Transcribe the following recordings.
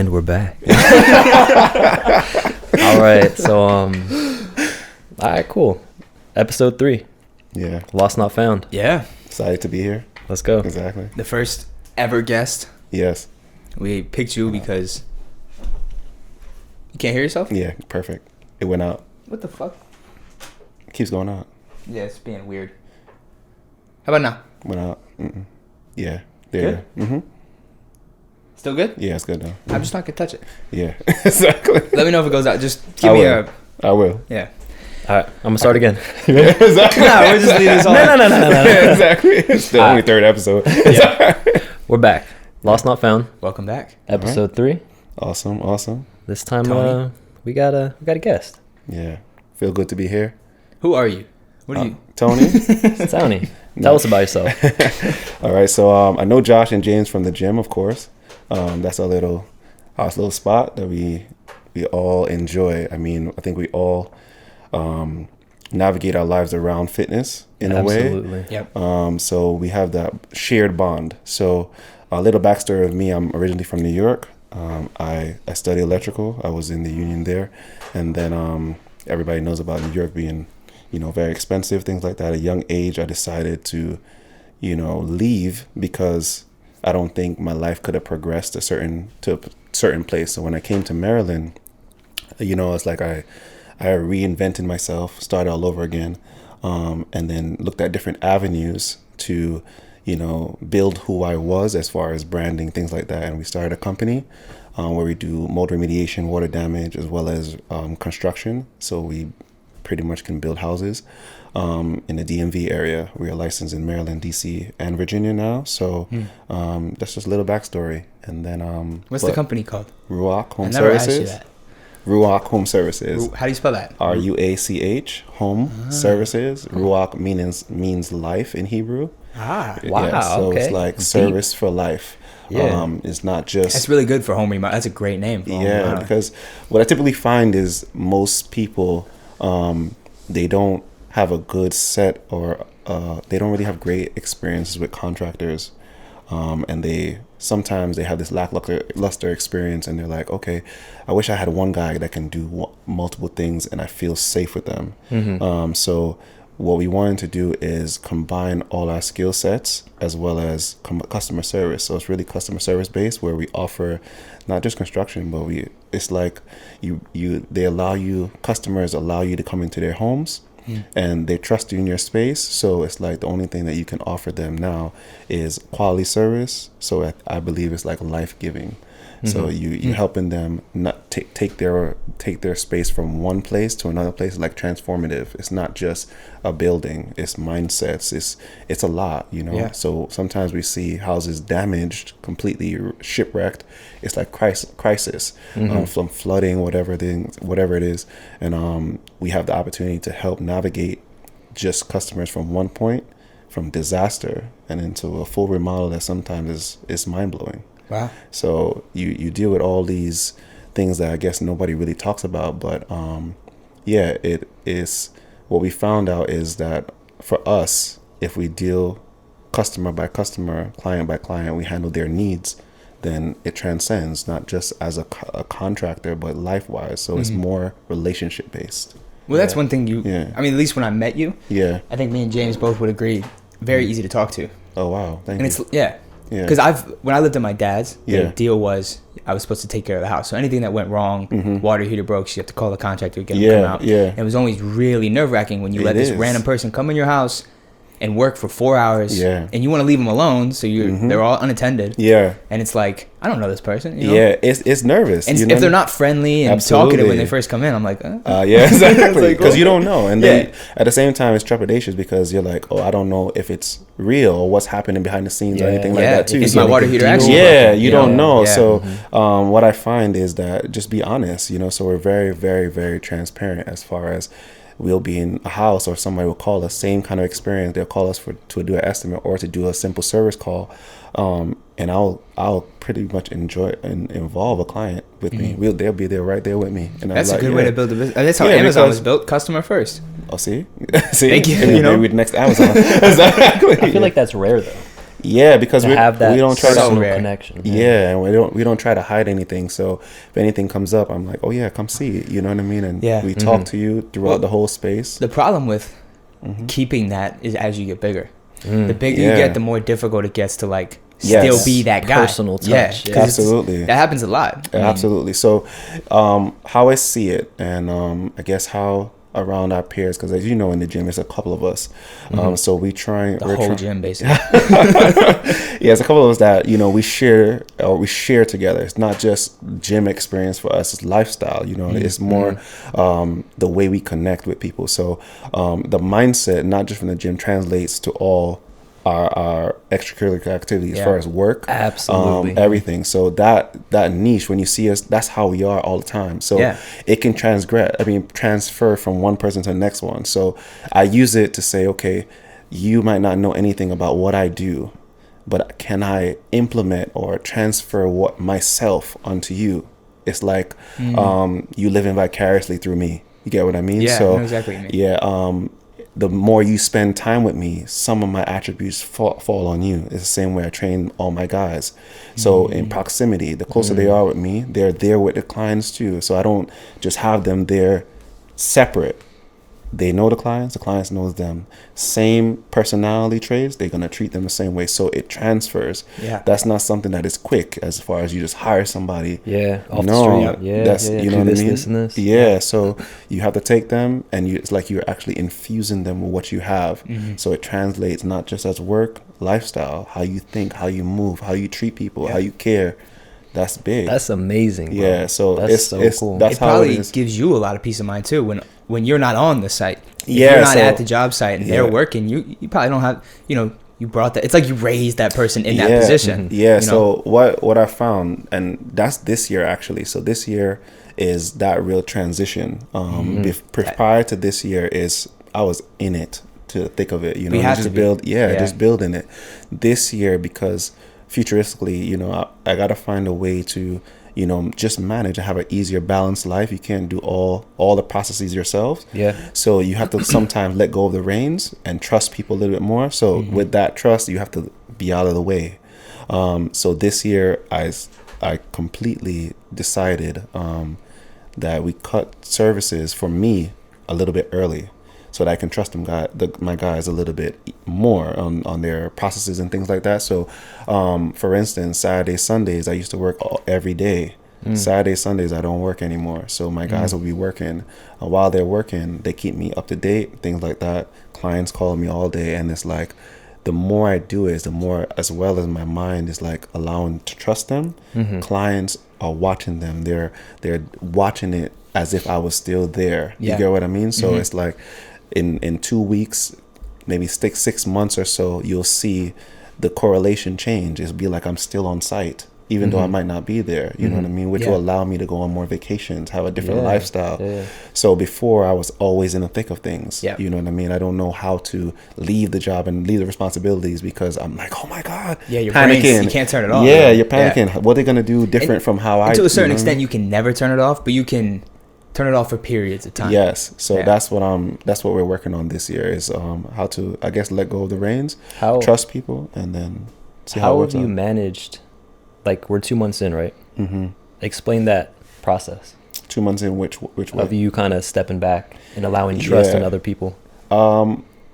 And we're back. All right. So, all right, cool. Episode 3. Yeah. Lost Not Found. Yeah. Excited to be here. Let's go. Exactly. The first ever guest. Yes. We picked you because you can't hear yourself? Yeah, perfect. It went out. What the fuck? It keeps going out. Yeah, it's being weird. How about now? Went out. Mm-mm. Yeah. There. Mm-hmm. Still good? Yeah, it's good now. I'm just not gonna touch it. Yeah. Exactly. Let me know if it goes out. Just give me a... I will. Yeah. All right. I'm going to start again. Yeah, exactly. No, we're just leaving this on. No. Yeah, exactly. It's the only third episode. Yeah. We're back. Lost Not Found. Welcome back. Episode 3. Awesome. This time, Tony. we got a guest. Yeah. Feel good to be here. Who are you? What are you? Tony. Tony, tell us about yourself. All right. So I know Josh and James from the gym, of course. That's our little spot that we all enjoy. I mean, I think we all navigate our lives around fitness in a way. Absolutely. Yep. So we have that shared bond. So a little backstory of me: I'm originally from New York. I study electrical. I was in the union there, and then everybody knows about New York being, very expensive, things like that. At a young age, I decided to, leave because I don't think my life could have progressed to a certain place. So when I came to Maryland, it's like I reinvented myself, started all over again, and then looked at different avenues to, build who I was as far as branding, things like that. And we started a company where we do mold remediation, water damage, as well as construction. So we pretty much can build houses in the DMV area. We are licensed in Maryland, DC, and Virginia now. So that's just a little backstory. And then What's the company called? Ruach Home I never asked you Services. that. Ruach Home Services. How do you spell that? RUACH Home Services. Ruach means life in Hebrew. Ah, wow. Yeah, so okay. it's like service for life. Yeah. It's not just... that's really good for home remodel. That's a great name. For home remodel. Because what I typically find is most people, they don't have a good set or they don't really have great experiences with contractors. And sometimes they have this lackluster experience, and they're like, okay, I wish I had one guy that can do multiple things and I feel safe with them. Mm-hmm. So what we wanted to do is combine all our skill sets as well as customer service. So it's really customer service based, where we offer not just construction, but it's like customers allow you to come into their homes. And they trust you in your space. So it's like the only thing that you can offer them now is quality service. So I believe it's like life-giving. So you helping them not take their space from one place to another place, like transformative. It's not just a building, it's mindsets, it's a lot, Yeah. So sometimes we see houses damaged, completely shipwrecked. It's like crisis from flooding, whatever it is, and we have the opportunity to help navigate just customers from one point, from disaster and into a full remodel that sometimes is mind-blowing. Wow. So you deal with all these things that I guess nobody really talks about, but it is what we found out is that for us, if we deal customer by customer, client by client, we handle their needs, then it transcends not just as a contractor, but life-wise. So it's more relationship-based. Well, that's one thing Yeah. I mean, at least when I met you, Yeah. I think me and James both would agree. Very easzy to talk to. Oh wow. Thank And you. it's, yeah. Yeah. Because when I lived at my dad's, the Yeah. deal was I was supposed to take care of the house. So anything that went wrong, water heater broke, so you have to call the contractor to get them to come out. Yeah. And it was always really nerve-wracking when you let this is. random person come in your house and work for 4 hours. Yeah. And you want to leave them alone, so they're all unattended. Yeah. And it's like, I don't know this person. You know? Yeah. It's nervous. And if they're not friendly and talkative when they first come in, I'm like, yeah, exactly. Because like, you don't know. And then at the same time, it's trepidatious because you're like, oh, I don't know if it's real or what's happening behind the scenes or anything like that too. Is my water heater actually? Yeah, you don't know. Yeah. So what I find is that just be honest, so we're very, very, very transparent as far as we'll be in a house or somebody will call us, same kind of experience. They'll call us to do an estimate or to do a simple service call. And I'll pretty much enjoy and involve a client with me. They'll be there right there with me. And that's I'm a like, good way to build a business. That's how Amazon was built, customer first. Oh, see? Thank you. Maybe the next Amazon. Exactly. I feel like that's rare though. Yeah, because to have that we don't try to personal rare. connection. yeah, and we don't try to hide anything. So if anything comes up, I'm like, oh yeah, come see it. You know what I mean? And Yeah. we talk to you throughout the whole space. The problem with keeping that is as you get bigger. The bigger you Yeah. get, the more difficult it gets to like Yes. still be that guy. Personal touch, Yeah, yeah. 'cause it's- Absolutely. that happens a lot. I mean, Absolutely. So, how I see it, and I guess how around our peers, because as you know, in the gym, there's a couple of us. So we try the we're whole try- gym basically. Yeah, it's a couple of us that we share together. It's not just gym experience for us; it's lifestyle. It's more the way we connect with people. So the mindset, not just from the gym, translates to all our extracurricular activities as far as work, Absolutely. everything. So that niche, when you see us, that's how we are all the time. So it can transfer from one person to the next one. So I use it to say, okay, you might not know anything about what I do, but can I implement or transfer what myself onto you? It's like you living vicariously through me. You get what I mean? Yeah, So I know exactly what you mean. yeah, the more you spend time with me, some of my attributes fall on you. It's the same way I train all my guys. So in proximity, the closer they are with me, they're there with the clients too. So I don't just have them there separate. They know the clients knows them. Same personality traits, they're going to treat them the same way. So it transfers. Yeah. That's not something that is quick as far as you just hire somebody. Yeah, off No, the street. Yeah, that's, yeah, you know do what this, I mean? this, and this. Yeah, so you have to take them, and it's like you're actually infusing them with what you have. So it translates not just as work, lifestyle, how you think, how you move, how you treat people, how you care. That's big. That's amazing, bro. Yeah, so that's it's so cool. That's It how probably it is. gives you a lot of peace of mind too when you're not on the site. If Yeah, you're not so- at the job site and they're working, you probably don't have, you brought that. It's like you raised that person in that position. Yeah. you know? So what I found, and that's this year actually. So this year is that real transition. Prior to this year is I was in it, to the thick of it. We have just to be. build. Yeah. Just building it. This year, because futuristically, I gotta find a way to just manage and have an easier balanced life. You can't do all the processes yourself. Yeah. So you have to sometimes let go of the reins and trust people a little bit more. So with that trust, you have to be out of the way. So this year, I completely decided that we cut services for me a little bit early, so that I can trust my guys a little bit more on their processes and things like that. So, for instance, Saturdays, Sundays, I used to work every day. Saturdays, Sundays, I don't work anymore. So my guys will be working. While they're working, they keep me up to date, things like that. Clients call me all day, and it's like, the more I do it, the more, as well as my mind is like allowing to trust them. Clients are watching them. They're watching it as if I was still there. You get what I mean? So it's like in 2 weeks, maybe 6 months or so, you'll see the correlation change. It'll be like I'm still on site, even though I might not be there. You know what I mean? Which will allow me to go on more vacations, have a different lifestyle. Yeah. So before, I was always in the thick of things. Yeah. You know what I mean? I don't know how to leave the job and leave the responsibilities, because I'm like, oh my God. Yeah, your panicking. brain's, you can't turn it off. Yeah, you're panicking. What are they going to do different from how I To a certain you know? extent, you can never turn it off, but you can turn it off for periods of time. Yes. So Yeah. that's what we're working on this year, is how to, I guess, let go of the reins, How trust people, and then see how it how works have you out. managed? Like, we're 2 months in, right? Explain that process 2 months in, which way? of you kind of stepping back and allowing trust in other people.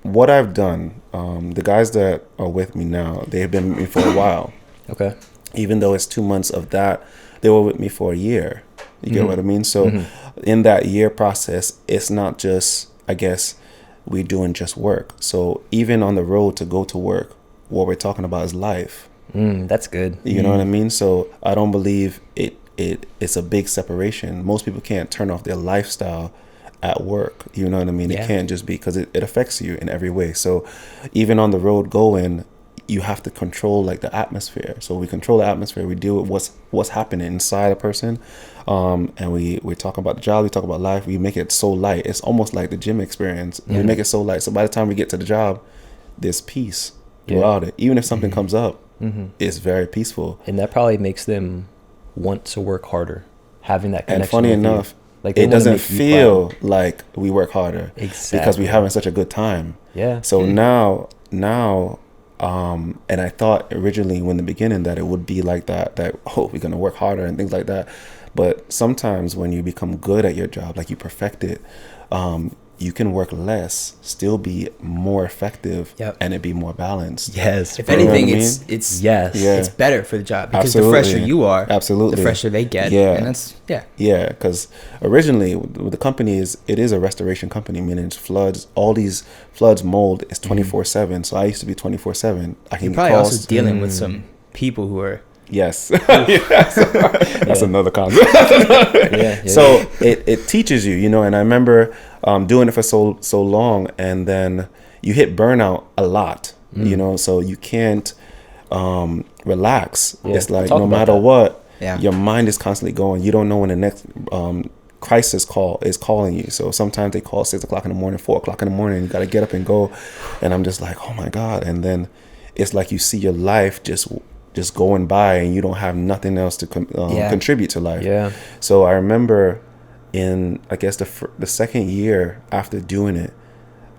What I've done, the guys that are with me now, they've been with me for a while. Okay. Even though it's 2 months of that, they were with me for a year. You get what I mean? So in that year process, it's not just, I guess, we doing just work. So even on the road to go to work, what we're talking about is life. That's good. You know what I mean? So I don't believe it's a big separation. Most people can't turn off their lifestyle at work. You know what I mean? Yeah. It can't just be, because it affects you in every way. So even on the road going, you have to control like the atmosphere. So we control the atmosphere. We deal with what's happening inside a person. And we talk about the job, we talk about life. We make it so light. It's almost like the gym experience. We make it so light. So by the time we get to the job, there's peace throughout it. Even if something comes up, it's very peaceful. And that probably makes them want to work harder, having that connection. And funny with you. enough, like, they it wanna doesn't make you feel proud. like we work harder, because Exactly. we're having such a good time. Yeah. So now And I thought originally in the beginning that it would be like that, oh, we're going to work harder and things like that. But sometimes when you become good at your job, like you perfect it, you can work less, still be more effective, and it be more balanced. Yes. If anything, it's it's better for the job, because Absolutely. the fresher you are, Absolutely. the fresher they get. Yeah. And that's Because originally the company it is a restoration company, meaning it's floods. All these floods, mold is 24/7. So I used to be 24/7. I can You're get probably calls. also dealing with some people who are. Yes. That's another concept. So it teaches you, you know, and I remember doing it for so long, and then you hit burnout a lot, you know, so you can't relax. It's like no matter what, your mind is constantly going. You don't know when the next crisis call is calling you. So sometimes they call 6 o'clock in the morning, 4 o'clock in the morning, you got to get up and go. And I'm just like, oh my God. And then it's like you see your life just going by, and you don't have nothing else to contribute to life. Yeah. So I remember in, I guess the second year after doing it,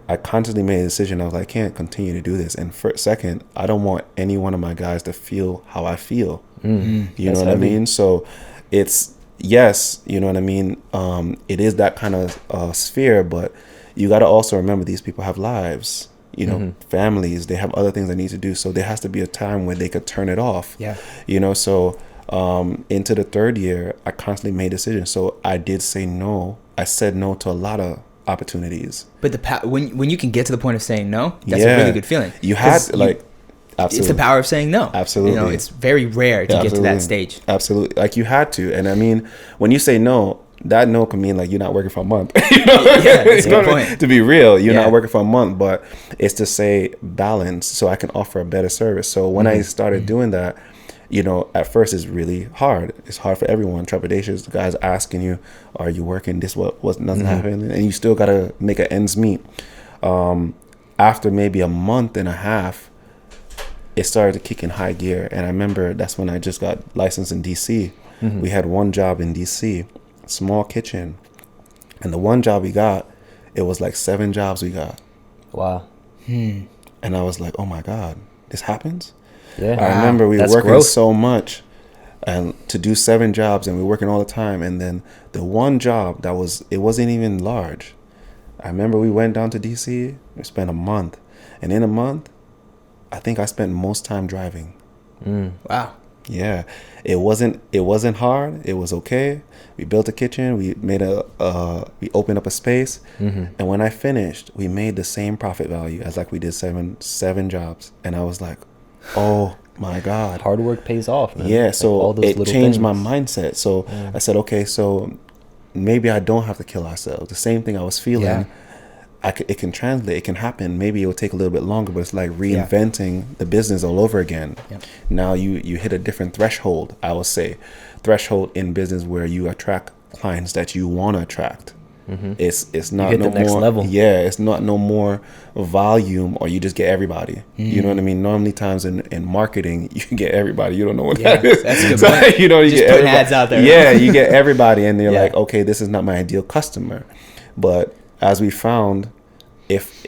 I constantly made a decision. I was like, I can't continue to do this. And second, I don't want any one of my guys to feel how I feel. You know what I mean? So it's, yes, you know what I mean? It is that kind of sphere, but you got to also remember these people have lives. You know, families, they have other things they need to do. So there has to be a time where they could turn it off. Yeah. You know, so into the third year, I constantly made decisions. So I did say no. I said no to a lot of opportunities. But when you can get to the point of saying no, that's a really good feeling. You had absolutely. It's the power of saying no. Absolutely. You know, it's very rare to get to that stage. Absolutely. Like you had to. And I mean, when you say no, that no can mean like you're not working for a month. You know? That's a good point. To be real, you're not working for a month, but it's to say balance so I can offer a better service. So when I started doing that, you know, at first it's really hard. It's hard for everyone. Trepidatious, the guys asking you, are you working? This what nothing happening, and you still gotta make an ends meet. After maybe a month and a half, it started to kick in high gear. And I remember that's when I just got licensed in DC. We had one job in DC, small kitchen, and the one job we got, it was like 7 jobs we got. Wow. And I was like, oh my God, this happens? Yeah. I remember we were working growth. so much and to do 7 jobs, and we were working all the time. And then the one job it wasn't even large. I remember we went down to DC, we spent a month, and in a month, I think I spent most time driving. Wow. Yeah, it wasn't hard. It was okay. We built a kitchen. We made we opened up a space, and when I finished, we made the same profit value as like we did seven jobs. And I was like, oh my God, hard work pays off, man. Yeah, so like it changed my mindset. So I said, okay, so maybe I don't have to kill ourselves. The same thing I was feeling. Yeah. It can translate. It can happen. Maybe it will take a little bit longer, but it's like reinventing the business all over again. Yep. Now you hit a different threshold, I would say. Threshold in business where you attract clients that you want to attract. It's not you hit the next level. Yeah, it's not no more volume, or you just get everybody. You know what I mean? Normally times in marketing, you can get everybody. You don't know what that is. That's a good point. You know, you just get putting ads out there. Yeah, you get everybody, and they're like, okay, this is not my ideal customer. But as we found, if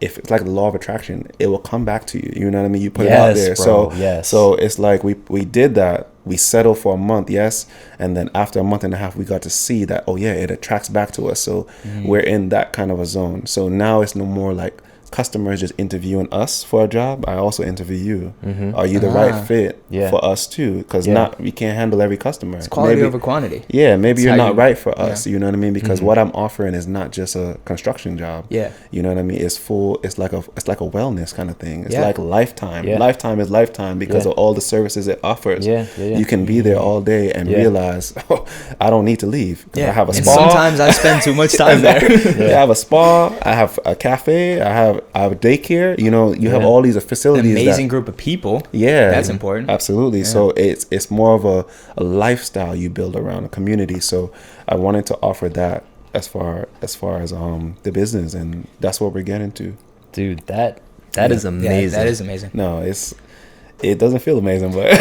it's like the law of attraction, it will come back to you. You know what I mean? You put it out there. Bro, so it's like we did that. We settled for a month, yes, and then after a month and a half, we got to see that, oh yeah, it attracts back to us. So we're in that kind of a zone. So now it's no more like customers just interviewing us for a job. I also interview you. Are you the right fit for us too? Because we can't handle every customer. It's quality over quantity. Yeah, maybe you're not right for us. You know what I mean? Because what I'm offering is not just a construction job. Yeah, you know what I mean? It's full. It's like a wellness kind of thing. It's like lifetime. Lifetime is lifetime because of all the services it offers. You can be there all day and realize, oh, I don't need to leave. I have a spa. Sometimes I spend too much time there. I have a spa. I have a cafe. I have daycare. You know, you have all these facilities. An amazing group of people. Yeah, that's important. Absolutely. So it's more of a lifestyle you build around a community. So I wanted to offer that as far as the business, and that's what we're getting to. Dude, that is amazing. That is amazing. No, it doesn't feel amazing, but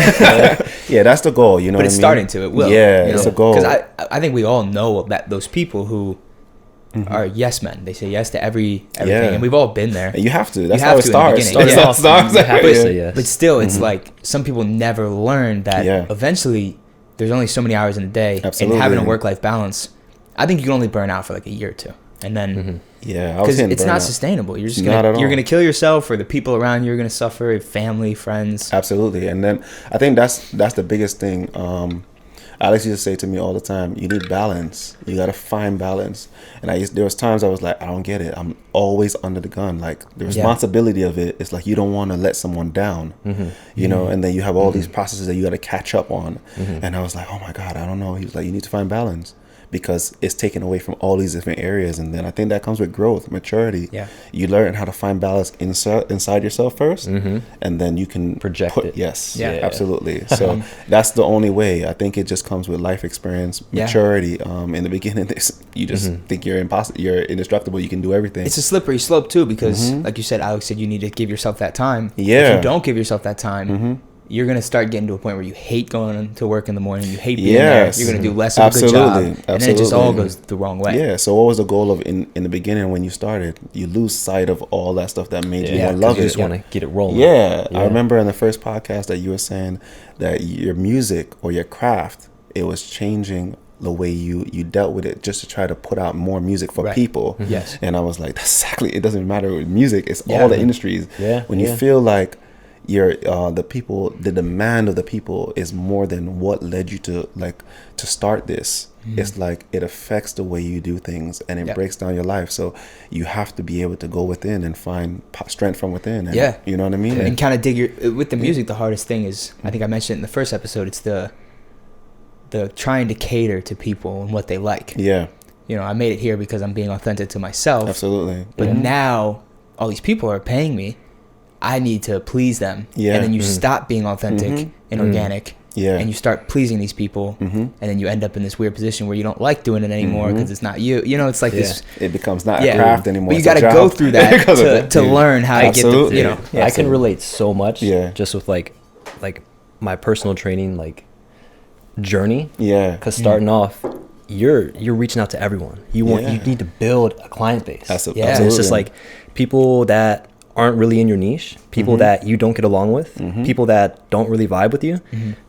yeah, that's the goal. You know, but it's starting to. It will. Yeah, it's a goal. Because I think we all know about those people who are yes men. They say yes to everything, Yeah. and we've all been there. And you have to. That's You how have it to in the starts. beginning. That's how it starts. You have to say yes. But still, it's like some people never learn that Yeah. eventually there's only so many hours in a day, Absolutely. and having a work-life balance. I think you can only burn out for like a year or two, and then Yeah, I was because hitting it's not burnout. sustainable. You're just Not at all. you're gonna kill yourself, or the people around you are gonna suffer, family, friends. Absolutely. And then I think that's the biggest thing. Alex used to say to me all the time, you need balance. You got to find balance. And there was times I was like, I don't get it. I'm always under the gun. Like the responsibility of it is like, you don't want to let someone down, you know, and then you have all these processes that you got to catch up on. And I was like, oh my God, I don't know. He was like, you need to find balance, because it's taken away from all these different areas. And then I think that comes with growth, maturity. Yeah. You learn how to find balance inside yourself first, and then you can Project it. Yes, Yeah. absolutely. So that's the only way. I think it just comes with life experience, maturity. In the beginning, you just think you're you're indestructible. You can do everything. It's a slippery slope too, because like you said, Alex said, you need to give yourself that time. Yeah. If you don't give yourself that time, you're gonna start getting to a point where you hate going to work in the morning. You hate being Yes. there. You're gonna do less of a good job, Absolutely. and then it just all Absolutely. goes the wrong way. Yeah. So what was the goal of in the beginning when you started? You lose sight of all that stuff that made you Yeah, want to 'cause love you it. just want to get it rolling. Yeah. I remember in the first podcast that you were saying that your music or your craft, it was changing the way you dealt with it, just to try to put out more music for Right. people. Yes. And I was like, that's exactly, it doesn't matter with music, it's Yeah. all the industries. Yeah, When you yeah. feel like the demand of the people is more than what led you to start this. It's like it affects the way you do things, and it breaks down your life. So you have to be able to go within and find strength from within. And, you know what I mean? And kind of dig with the music. The hardest thing is, I think I mentioned it in the first episode, it's the trying to cater to people and what they like. Yeah, You know, I made it here because I'm being authentic to myself. absolutely. But now all these people are paying me. I need to please them. Yeah. And then you stop being authentic and organic. Yeah. And you start pleasing these people. And then you end up in this weird position where you don't like doing it anymore because it's not you. You know, it's like this. It becomes not a craft anymore. But you it's a got to job. go through that Because of it. to learn how to get the, Absolutely. you know. Yeah, I can relate so much. Yeah. Just with like my personal training journey. Yeah. Because starting off, you're reaching out to everyone. You need to build a client base. Absolutely. Yeah. And it's just like people that aren't really in your niche, people that you don't get along with, people that don't really vibe with you,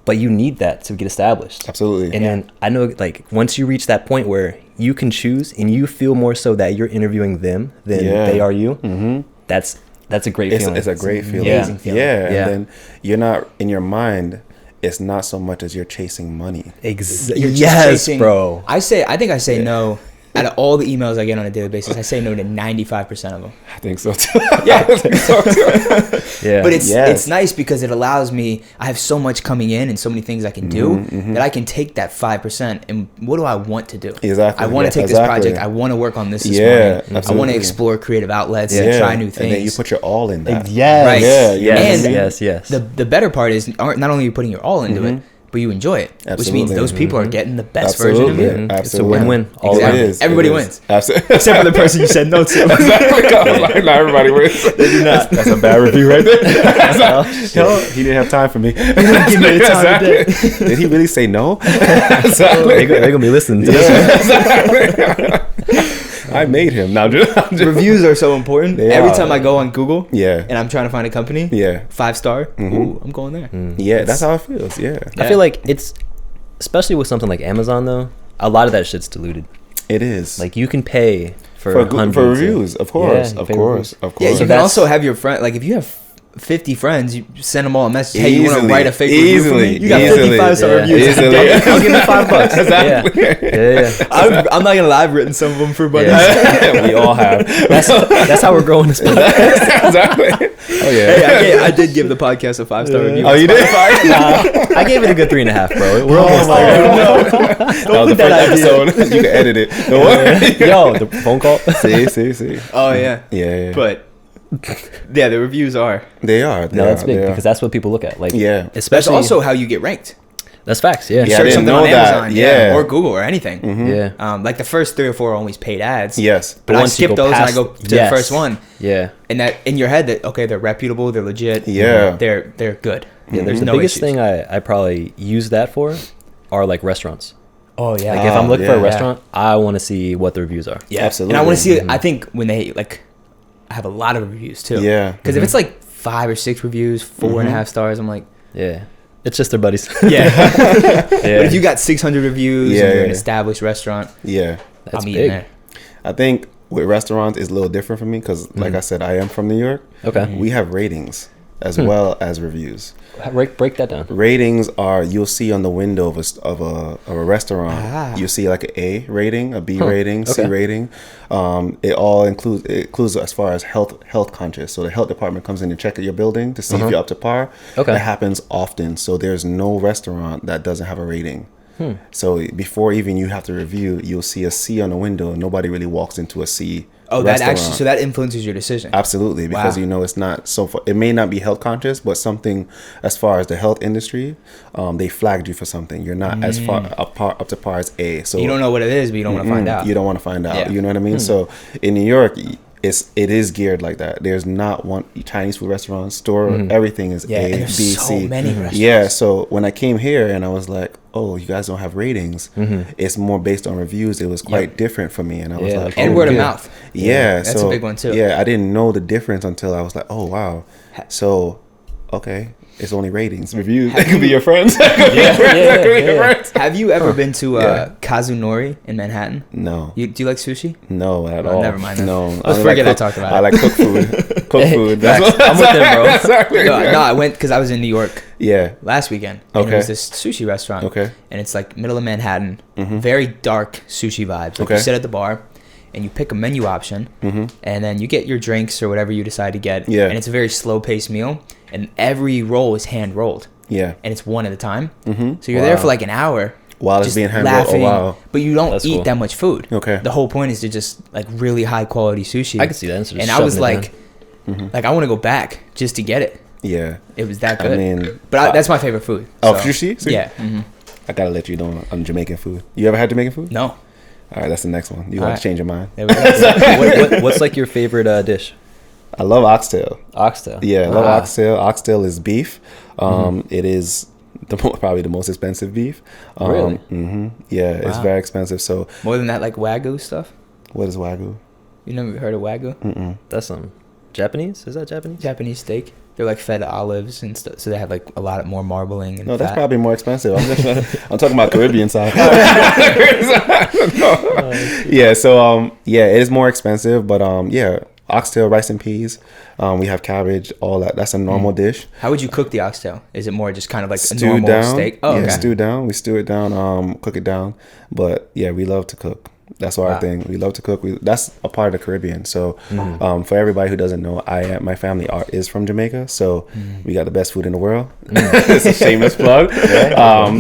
but you need that to get established. Absolutely. And then I know once you reach that point where you can choose and you feel more so that you're interviewing them than they are you, that's a great feeling. It's a great feeling. amazing feeling. Yeah. Yeah. And then you're not in your mind. It's not so much as you're chasing money. You're just Yes, chasing- bro. I think I say no. Out of all the emails I get on a daily basis, I say no to 95% of them. I think so too. Yeah. I think so too. Yeah. But it's Yes. nice because it allows me, I have so much coming in and so many things I can do that I can take that 5% and what do I want to do? Exactly. I want to take this Exactly. project. I want to work on this Yeah, morning. I want absolutely. to explore creative outlets and try new things. And then you put your all in that. Yes. Right. Yeah, Yes. And yes. The better part is not only are you putting your all into it, but you enjoy it, which means Absolutely. those people are getting the best Absolutely. version of you. Absolutely. It's a win-win. All Exactly. It is. Everybody It wins. is. Absolutely. Except for the person you said no to. Exactly. Not everybody wins. They do not. That's a bad review right there. He didn't have time for me. Give me the time of day. Exactly. Did he really say no? Exactly. They're going to be listening to this. Exactly. I made him. Now, Reviews are so important. They Every are. time I go on Google Yeah. and I'm trying to find a company, Yeah. 5-star, ooh, I'm going there. Yeah, that's how it feels. Yeah. I feel like it's, especially with something like Amazon, though, a lot of that shit's diluted. It is. Like, you can pay for for hundreds reviews, of course. Yeah, Of pay course. reviews. Of Yeah, course. you can that's- also have your friend, like if you have 50 friends, you send them all a message. Hey, you want to Easily. write a fake review for me? Easily. You got Easily. 55-star Yeah. reviews. Easily. I'll give you $5. Exactly. Yeah. I'm not gonna lie. I've written some of them for buddies. We all have. That's how we're growing this podcast. Exactly. Oh yeah. Hey, I did give the podcast a 5-star review. Oh, you did? I gave it a good 3.5, bro. We're almost there. That was the put that first idea. episode. You can edit it. Don't worry. Yo, the phone call. See. Oh yeah. Yeah. But yeah, the reviews are. They are. No, that's big because that's what people look at. Like, Yeah. That's especially also how you get ranked. that's facts. Yeah, Yeah, I Search didn't something know on that. Amazon, Yeah. or Google or anything. yeah. Like the first 3 or 4 are always paid ads. Yes. But I once you skip go those and I past- go to yes. the first one. Yeah. And that in your head that okay, they're reputable, they're legit. Yeah. They're good. Yeah, there's no the biggest issues. thing I probably use that for are like restaurants. Oh yeah. Like if I'm looking for a yeah. restaurant, I want to see what the reviews are. Yeah, Absolutely. And I want to see it. I think when they like, I have a lot of reviews too. Yeah. Because if it's like 5 or 6 reviews, 4.5 stars, I'm like, Yeah. It's just their buddies. yeah. Yeah. But if you got 600 reviews Yeah, and you're an yeah. established restaurant, Yeah. That's I'm eating big. there. I think with restaurants it's a little different for me because, like I said, I am from New York. Okay. We have ratings as well as reviews. Break that down. Ratings are, you'll see on the window of a restaurant, Ah. you'll see like an A rating, a B rating, C Okay. rating. It all includes as far as health conscious. So the health department comes in to check at your building to see if you're up to par. Okay. That happens often. So there's no restaurant that doesn't have a rating. So before even you have to review, you'll see a C on the window. Nobody really walks into a C. Oh, that restaurant. actually, so that influences your decision. Absolutely, because Wow. you know it's not so far, it may not be health conscious, but something as far as the health industry, they flagged you for something. You're not as far up to par as A. So You don't know what it is, but you don't want to find out. You don't want to find out. Yeah. You know what I mean? So in New York, it is geared like that. There's not one Chinese food restaurant store. Everything is Yeah, A, and B, there's so C. many restaurants. Yeah. So when I came here and I was like, oh, you guys don't have ratings. It's more based on reviews. It was quite different for me, and I was Yeah, like, And oh, word of yeah. mouth. Yeah, That's so, a big one too. Yeah, I didn't know the difference until I was like, oh wow. So, okay, it's only ratings. Reviews. They could be your friends. Yeah. Have you ever been to Yeah. Kazunori in Manhattan? No, Do you like sushi? no, at Oh, all. never mind then. No, Let's I forget I cook- talked about I it. like cook food. Cook food. That's Facts. what, I'm with them, bro. exactly. No, I went because I was in New York Yeah. last weekend. And Okay. it was this sushi restaurant. Okay. And it's like middle of Manhattan. Very dark sushi vibes. Like Okay. you sit at the bar and you pick a menu option and then you get your drinks or whatever you decide to get. Yeah. And it's a very slow paced meal. And every roll is hand rolled. Yeah. And it's one at a time. So you're there Wow. for like an hour. While it's just being hand rolled. Oh laughing, wow. But you don't That's eat cool. that much food. Okay. The whole point is to just like really high quality sushi. I can see that. Instead of And I was shoving it like, like I want to go back just to get it. Yeah. It was that I good. mean, But that's my favorite food. oh, so, sushi? See? Yeah. I gotta let you know on Jamaican food. You ever had Jamaican food? No. All right, that's the next one. You All want right. to change your mind? There we go. What's like your favorite dish? I love oxtail. Oxtail. Yeah, I love Ah. oxtail. Oxtail is beef. It is probably the most expensive beef. Really? Yeah, it's Wow. very expensive. So, More than that, like Wagyu stuff. what is Wagyu? You never heard of Wagyu? That's Japanese. Is that Japanese? Japanese steak. They're like fed olives and stuff, so they have like a lot more marbling and No, that's fat. probably more expensive. I'm talking about Caribbean side. Yeah, so yeah, it is more expensive, but yeah, oxtail, rice and peas. We have cabbage, all that. That's a normal dish. How would you cook the oxtail? Is it more just kind of like a Stewed normal down. steak? Oh, yeah, okay. stew down. We stew it down, cook it down. But yeah, we love to cook. That's our Wow. thing. We love to cook. That's a part of the Caribbean. So for everybody who doesn't know, my family is from Jamaica. So we got the best food in the world. It's a shameless plug.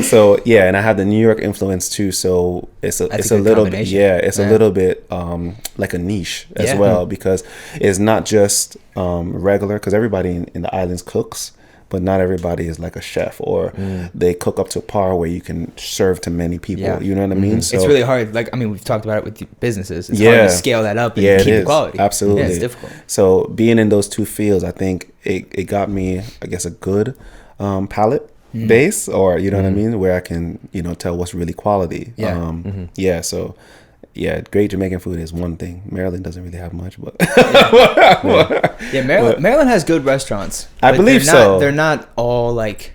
So yeah, and I have the New York influence too. So it's a good little bit, combination. it's a little bit like a niche as Yeah. well, because it's not just regular, because everybody in the islands cooks. But not everybody is like a chef, or they cook up to par where you can serve to many people. Yeah. You know what I mean? So It's really hard. Like, I mean, we've talked about it with the businesses. It's Yeah. hard to scale that up and Yeah, it keep the is. quality. Absolutely. Yeah, it's difficult. So being in those two fields, I think it got me, I guess, a good palate base, or you know what I mean, where I can tell what's really quality. Yeah. Yeah. So yeah, great Jamaican food is one thing. Maryland doesn't really have much, but Yeah, Maryland has good restaurants. I but believe they're not- so. They're not all like,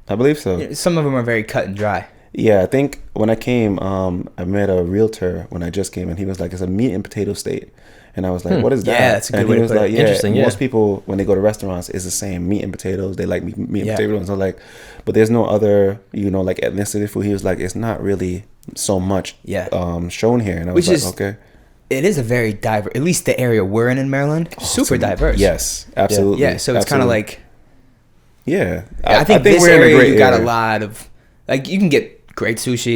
I believe so. some of them are very cut and dry. Yeah, I think when I came, I met a realtor when I just came, and he was like, "It's a meat and potato state," and I was like, "What is that?" Yeah, that's a good and way he to was put it. like, "Yeah, Interesting, yeah. most people when they go to restaurants, it's the same meat and potatoes. They like meat and Yeah. potatoes." And so like, but there's no other, like ethnicity food. He was like, "It's not really so much, Yeah. shown here." And I was Which like, is- "Okay, It is a very diverse, at least the area we're in Maryland, super diverse. yes, absolutely, Yeah, so it's kind of absolutely. like, yeah." I think this we're in a area great you got a area. lot of, like, you can get great sushi,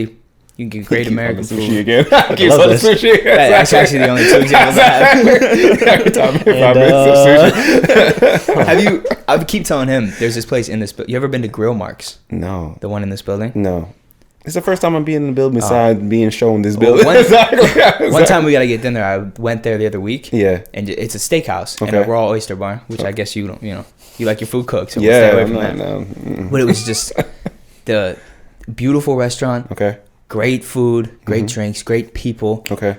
you can get great Keep American on the food. sushi again. Keep love on the this. sushi. That's actually the only two examples I have. Every time if I And, miss some sushi. Have you? I keep telling him there's this place in this. You ever been to Grill Marks? No. The one in this building. No. It's the first time I'm being in the building besides being shown this building. one- Exactly. One time we gotta get dinner. I went there the other week. Yeah. And it's a steakhouse and Okay. a raw oyster bar, which I guess you don't. You like your food cooked, so we'll Yeah. stay away from that. No. But it was just the beautiful restaurant, Okay. great food, great drinks, great people. Okay.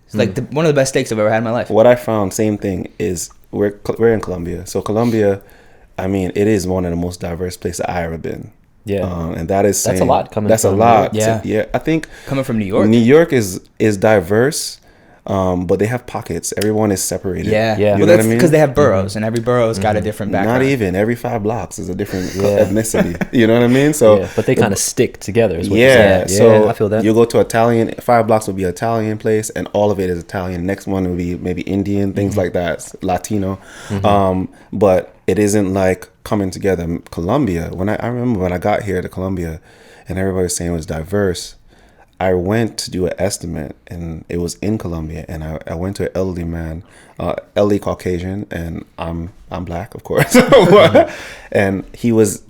It's like one of the best steaks I've ever had in my life. What I found, same thing, is we're in Colombia. So Colombia, I mean, it is one of the most diverse places I ever been. Yeah. And that is saying, that's a lot coming. That's from a lot. New York. Yeah. I think coming from New York. New York is diverse. But they have pockets. Everyone is separated. Yeah. Yeah. You Well, know what that's I mean? because they have boroughs, and every borough's got a different background. Not even every 5 blocks is a different ethnicity. You know what I mean? So, but they kind of stick together. Is what you're saying. So I feel that. You go to Italian, 5 blocks will be an Italian place, and all of it is Italian. Next one will be maybe Indian, things like that, Latino. But it isn't like coming together. Colombia. I remember when I got here to Colombia, and everybody was saying it was diverse. I went to do an estimate, and it was in Colombia, and I went to an elderly man, elderly Caucasian, and I'm black, of course, and he was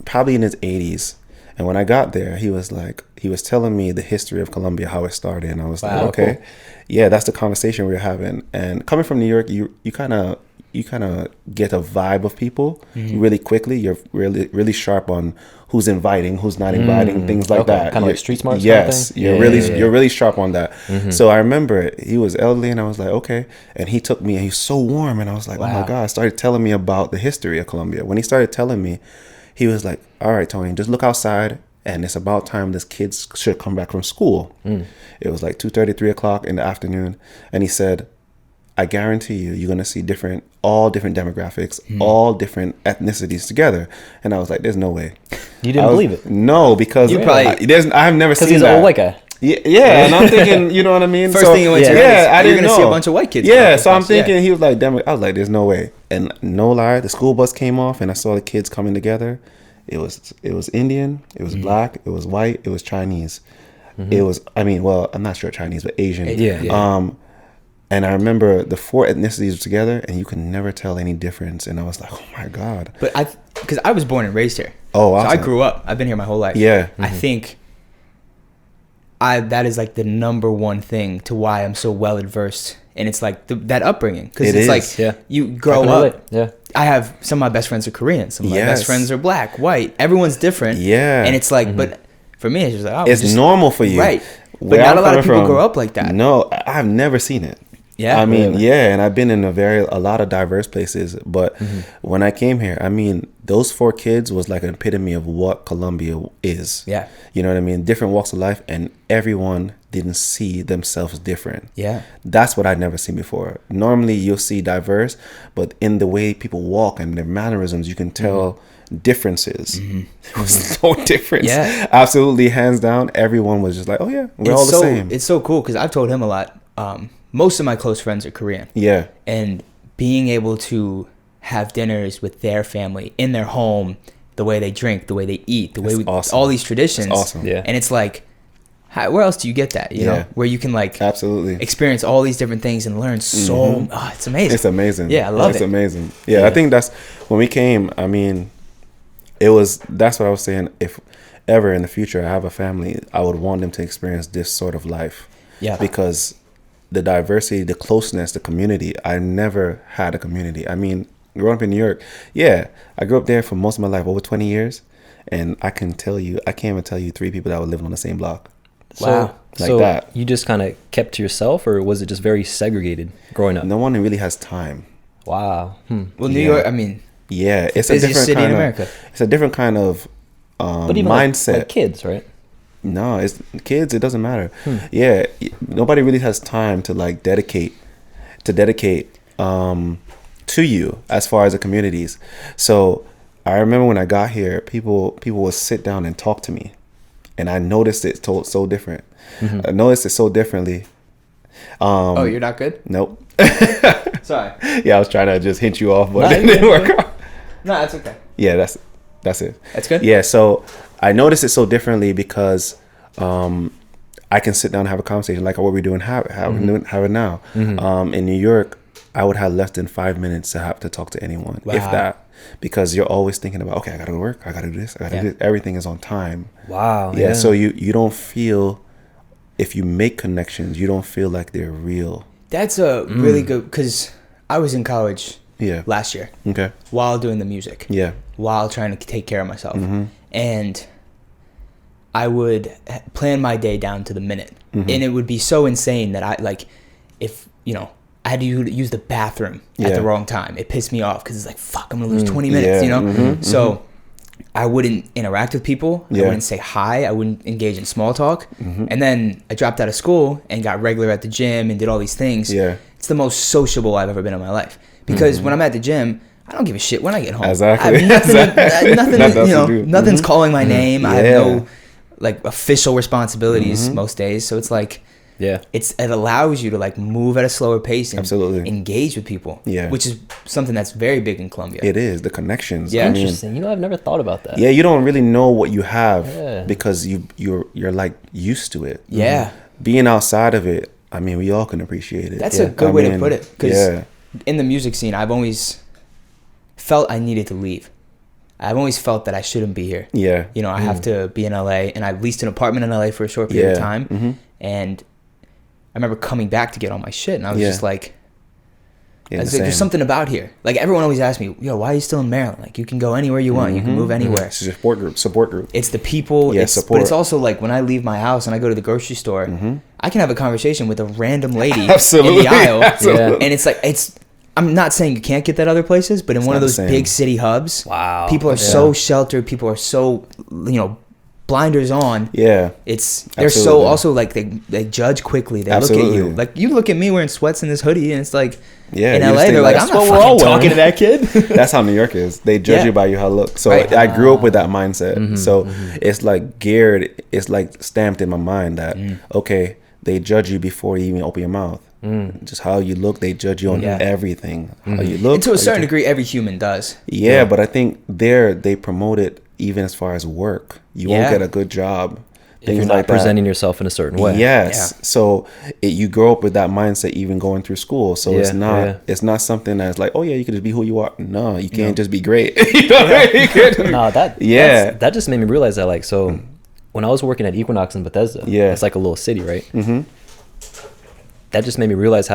probably in his 80s. And when I got there, he was telling me the history of Colombia, how it started, and I was like, okay, cool. Yeah, that's the conversation we were having. And coming from New York, you kind of get a vibe of people really quickly. You're really sharp on who's inviting, who's not inviting, things like that. Kind of like street smart. Yes, you're really sharp on that. So I remember he was elderly, and I was like, okay. And he took me, and he's so warm, and I was like, oh my God. Started telling me about the history of Colombia. When he started telling me, he was like, all right, Tony, just look outside, and it's about time this kids should come back from school. It was like 2:30, 3 o'clock in the afternoon, and he said, I guarantee you're going to see all different demographics, all different ethnicities together. And I was like, there's no way. You didn't believe it? No, because I've never seen that. Because he's an old white guy. Yeah, and I'm thinking, you know what I mean? First thing you went to, I didn't know. You're going to see a bunch of white kids. Yeah, so I'm thinking, he was like, I was like, there's no way. And no lie, the school bus came off, and I saw the kids coming together. It was Indian, it was black, it was white, it was Chinese. It was, I'm not sure Chinese, but Asian. Yeah. And I remember the 4 ethnicities were together, and you can never tell any difference. And I was like, oh my God. But because I was born and raised here. Oh, awesome. So I grew up. I've been here my whole life. Yeah. I think that is like the number one thing to why I'm so well adversed. And it's like that upbringing. Because it's like you grow up. Yeah. I have some of my best friends are Korean. Some of my best friends are black, white. Everyone's different. Yeah. And it's like, but for me, it's just like, it's normal for you. Right. But not a lot of people grow up like that. No, I've never seen it. Yeah. And I've been in a lot of diverse places, but when I came here, those 4 kids was like an epitome of what Colombia is. Yeah. You know what I mean? Different walks of life, and everyone didn't see themselves different. Yeah. That's what I'd never seen before. Normally you'll see diverse, but in the way people walk and their mannerisms, you can tell differences. It was no difference. Yeah. Absolutely, hands down, everyone was just like, oh yeah, we're all the same. It's so cool because I've told him a lot. Most of my close friends are Korean. Yeah. And being able to have dinners with their family in their home, the way they drink, the way they eat, the way all these traditions. That's awesome. Yeah. And it's like, where else do you get that? You know, where you can like absolutely experience all these different things and learn so. Oh, it's amazing. It's amazing. Yeah, I love it. It's amazing. Yeah, I think that's when we came. That's what I was saying. If ever in the future I have a family, I would want them to experience this sort of life. Yeah. Because the diversity, the closeness, the community. I never had a community. Growing up in New York, I grew up there for most of my life, over 20 years. And I can't even tell you 3 people that were living on the same block. Wow. Like that. You just kind of kept to yourself, or was it just very segregated growing up? No one really has time. Wow. Well, New York, it's a different city kind in of America. It's a different kind of but even mindset. Like kids, right? No, it's kids. It doesn't matter. Yeah, nobody really has time to like dedicate to you as far as the communities. So I remember when I got here, people would sit down and talk to me, and I noticed it so different. I noticed it so differently. Oh, you're not good? Nope. Sorry. Yeah, I was trying to just hint you off, but it didn't work out. No, that's okay. Yeah, that's it. That's good? Yeah, so I noticed it so differently because I can sit down and have a conversation like what we're doing, have it now. In New York, I would have less than 5 minutes to have to talk to anyone, if that. Because you're always thinking about, okay, I gotta go to work, I gotta do this, I gotta do this. Everything is on time. Wow. Yeah, so you don't feel, if you make connections, you don't feel like they're real. That's a really good, because I was in college last year. Okay. While doing the music. Yeah. While trying to take care of myself. And I would plan my day down to the minute. And it would be so insane that I, like, if, you know, I had to use the bathroom at the wrong time. It pissed me off because it's like, fuck, I'm going to lose 20 minutes, you know? So I wouldn't interact with people. I wouldn't say hi. I wouldn't engage in small talk. And then I dropped out of school and got regular at the gym and did all these things. It's the most sociable I've ever been in my life. Because when I'm at the gym, I don't give a shit when I get home. Exactly. I have nothing, you know, nothing's calling my name. I have no, like, official responsibilities most days. So it's like, it allows you to, like, move at a slower pace and engage with people. Which is something that's very big in Colombia. It is, the connections. Interesting. You know, I've never thought about that. Yeah, you don't really know what you have because you're like used to it. Being outside of it, I mean, we all can appreciate it. That's a good way to put it. Because in the music scene, I've always felt I needed to leave. I've always felt that I shouldn't be here. You know, I have to be in LA, and I leased an apartment in LA for a short period of time. And I remember coming back to get all my shit, and I was just like, there's something about here. Like, everyone always asks me, yo, why are you still in Maryland? Like, you can go anywhere you want. You can move anywhere. It's a support group. It's the people. Support. But it's also like when I leave my house and I go to the grocery store, I can have a conversation with a random lady in the aisle. And it's like, I'm not saying you can't get that other places, but in one of those big city hubs, people are so sheltered. People are so, you know, blinders on. They're so also, like, they judge quickly. They look at you. Like, you look at me wearing sweats and this hoodie, and it's like, in LA, they're like, I'm not fucking talking to that kid. That's how New York is. They judge you by how you look. So I grew up with that mindset. So it's like geared, it's like stamped in my mind that, okay, they judge you before you even open your mouth. Just how you look, they judge you on everything. How you look. And to a certain degree, every human does. But I think they promote it even as far as work. You won't get a good job. If you're not presenting yourself in a certain way. So you grow up with that mindset even going through school. So it's not something that's like, oh yeah, you can just be who you are. No, you can't just be great. You know? No, that just made me realize that, like, so when I was working at Equinox in Bethesda, it's like a little city, right? That just made me realize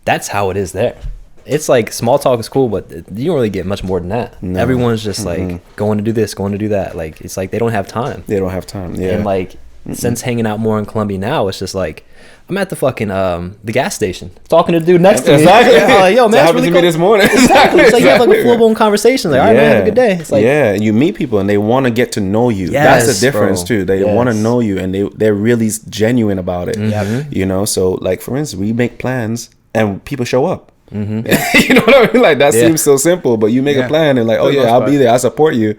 that's how it is there. It's like small talk is cool, but you don't really get much more than that. No. Everyone's just like going to do this, going to do that. Like, it's like they don't have time. And like, since hanging out more in Colombia now, it's just like, I'm at the fucking the gas station talking to the dude next to me. Exactly. Like, yo, man, that happened to me this morning. Exactly. It's like you have like a full-blown conversation. Like, all right, man, have a good day. It's like, and you meet people and they want to get to know you. That's the difference too. They want to know you, and they're really genuine about it. You know, so like, for instance, we make plans and people show up. You know what I mean? Like, that seems so simple, but you make a plan and like, oh yeah, I'll be there, I support you.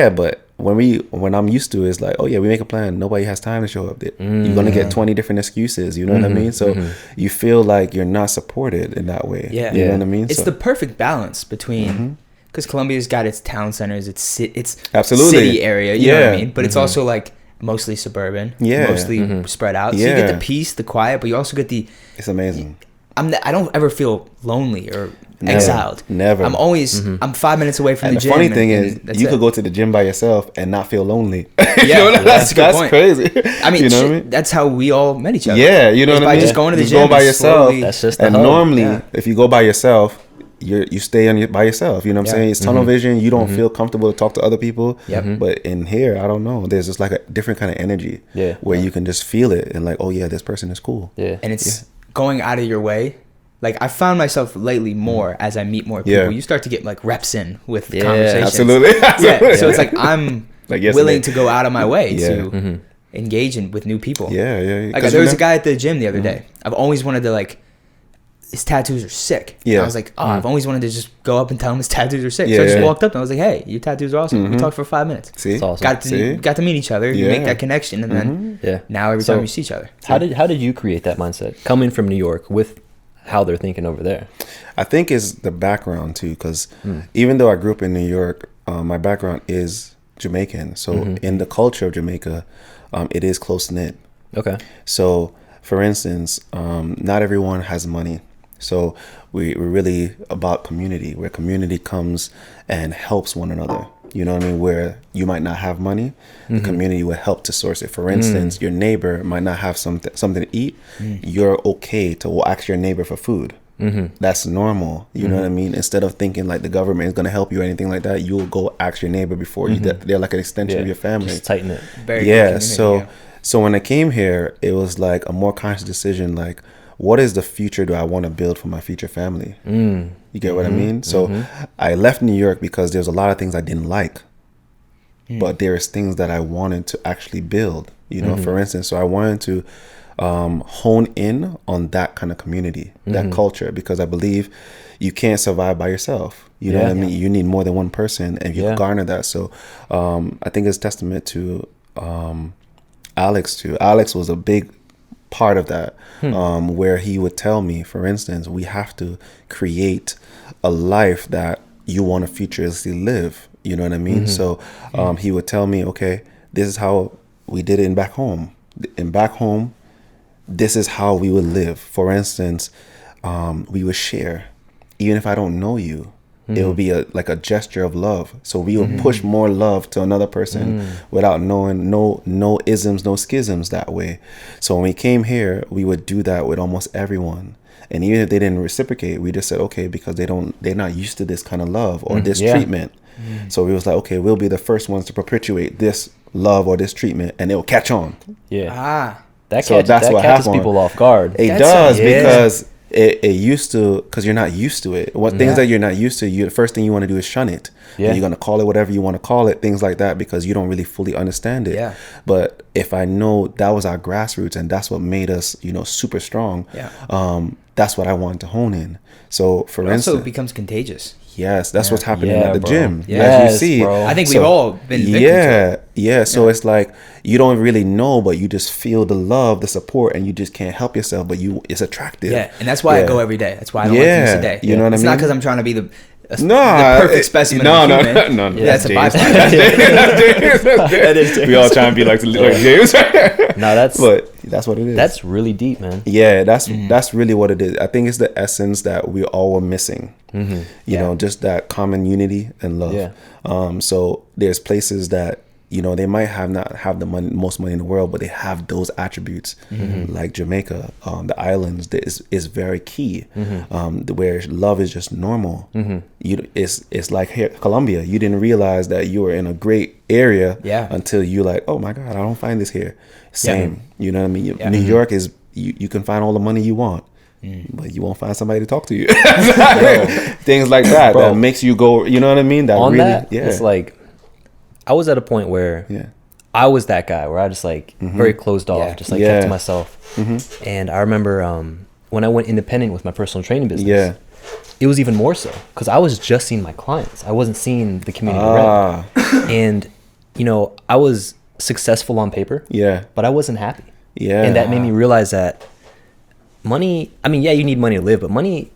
But when I'm used to it, it's like, oh yeah, we make a plan, nobody has time to show up there. You're gonna get 20 different excuses, you know what I mean? So you feel like you're not supported in that way. You know what I mean? It's the perfect balance between, because Colombia's got its town centers, it's absolutely city area, you know what I mean? But it's also like mostly suburban, mostly spread out. So you get the peace, the quiet, but you also get it's amazing. I don't ever feel lonely or exiled. Never. I'm always I'm 5 minutes away from the gym. The funny thing is, you could go to the gym by yourself and not feel lonely. That's crazy. I mean, you know what I mean? That's how we all met each other. You know what I mean? By just going to the gym going by yourself. Slowly, that's just and normally, if you go by yourself, you stay by yourself. You know what I'm saying? It's tunnel vision. You don't feel comfortable to talk to other people. But in here, I don't know. There's just like a different kind of energy where you can just feel it and like, oh yeah, this person is cool. And it's going out of your way. Like, I found myself lately more as I meet more people. You start to get like reps in with conversations. Absolutely. So it's like I'm willing to go out of my way to engage with new people. Like, there was a guy at the gym the other day. I've always wanted to, like, his tattoos are sick. I was like, I've always wanted to just go up and tell him his tattoos are sick. So I just walked up and I was like, hey, your tattoos are awesome. We talked for 5 minutes. That's awesome. Got to meet each other. You make that connection, and then now every time you see each other. How did you create that mindset coming from New York with how they're thinking over there? I think it's the background too, because even though I grew up in New York, my background is Jamaican. So in the culture of Jamaica, it is close knit. Okay. So for instance, not everyone has money. So we're really about community, where community comes and helps one another. You know what I mean? Where you might not have money, the community will help to source it. For instance, your neighbor might not have something to eat. You're okay to ask your neighbor for food. That's normal. You know what I mean? Instead of thinking like the government is going to help you or anything like that, you'll go ask your neighbor before you. They're like an extension of your family. Just tighten it. Very good so when I came here, it was like a more conscious decision. Like, what is the future do I want to build for my future family? You get what I mean? So I left New York because there's a lot of things I didn't like, but there's things that I wanted to actually build. You know, for instance, so I wanted to hone in on that kind of community, that culture, because I believe you can't survive by yourself. You know what I mean? You need more than one person, and you garner that. So I think it's testament to Alex too. Alex was a big part of that, where he would tell me, for instance, we have to create a life that you want to futuristically live. You know what I mean? So he would tell me, okay, this is how we did it in back home. In back home, this is how we would live. For instance, we would share. Even if I don't know you, it would be like a gesture of love. So we would push more love to another person without knowing, no isms, no schisms that way. So when we came here, we would do that with almost everyone. And even if they didn't reciprocate, we just said, okay, because they're not used to this kind of love or this treatment. So we was like, okay, we'll be the first ones to perpetuate this love or this treatment, and it'll catch on. That catches people off guard. It does, because it used to, because you're not used to it. What things that you're not used to, the first thing you want to do is shun it. And you're going to call it whatever you want to call it, things like that, because you don't really fully understand it. But if I know that was our grassroots and that's what made us, super strong, that's what I wanted to hone in. So for instance, also it becomes contagious. Yes, that's what's happening at the gym. Yes, as you see, bro. I think we've all been victims to it. So it's like you don't really know, but you just feel the love, the support, and you just can't help yourself. But it's attractive. Yeah, and that's why I go every day. That's why I don't like to miss a day. You know what I mean? It's not because I'm trying to be the perfect specimen of a human. No. Yeah, that's a byproduct. That is James. We all try and be like James. No, that's what it is. That's really deep, man. Yeah, that's really what it is. I think it's the essence that we all were missing. You know, just that common unity and love. So there's places that they might not have the most money in the world, but they have those attributes. Like Jamaica, the islands is very key. Where love is just normal. It's like here, Colombia. You didn't realize that you were in a great area until you're like, oh my God, I don't find this here. Same. You know what I mean? New York is you can find all the money you want, but you won't find somebody to talk to you. Things like that. Bro, that makes you go. You know what I mean? That on really, that, it's like, I was at a point where I was that guy where I just very closed off, just kept to myself. And I remember when I went independent with my personal training business, it was even more so because I was just seeing my clients. I wasn't seeing the community rep. And, I was successful on paper, but I wasn't happy. And that made me realize that money, you need money to live, but money,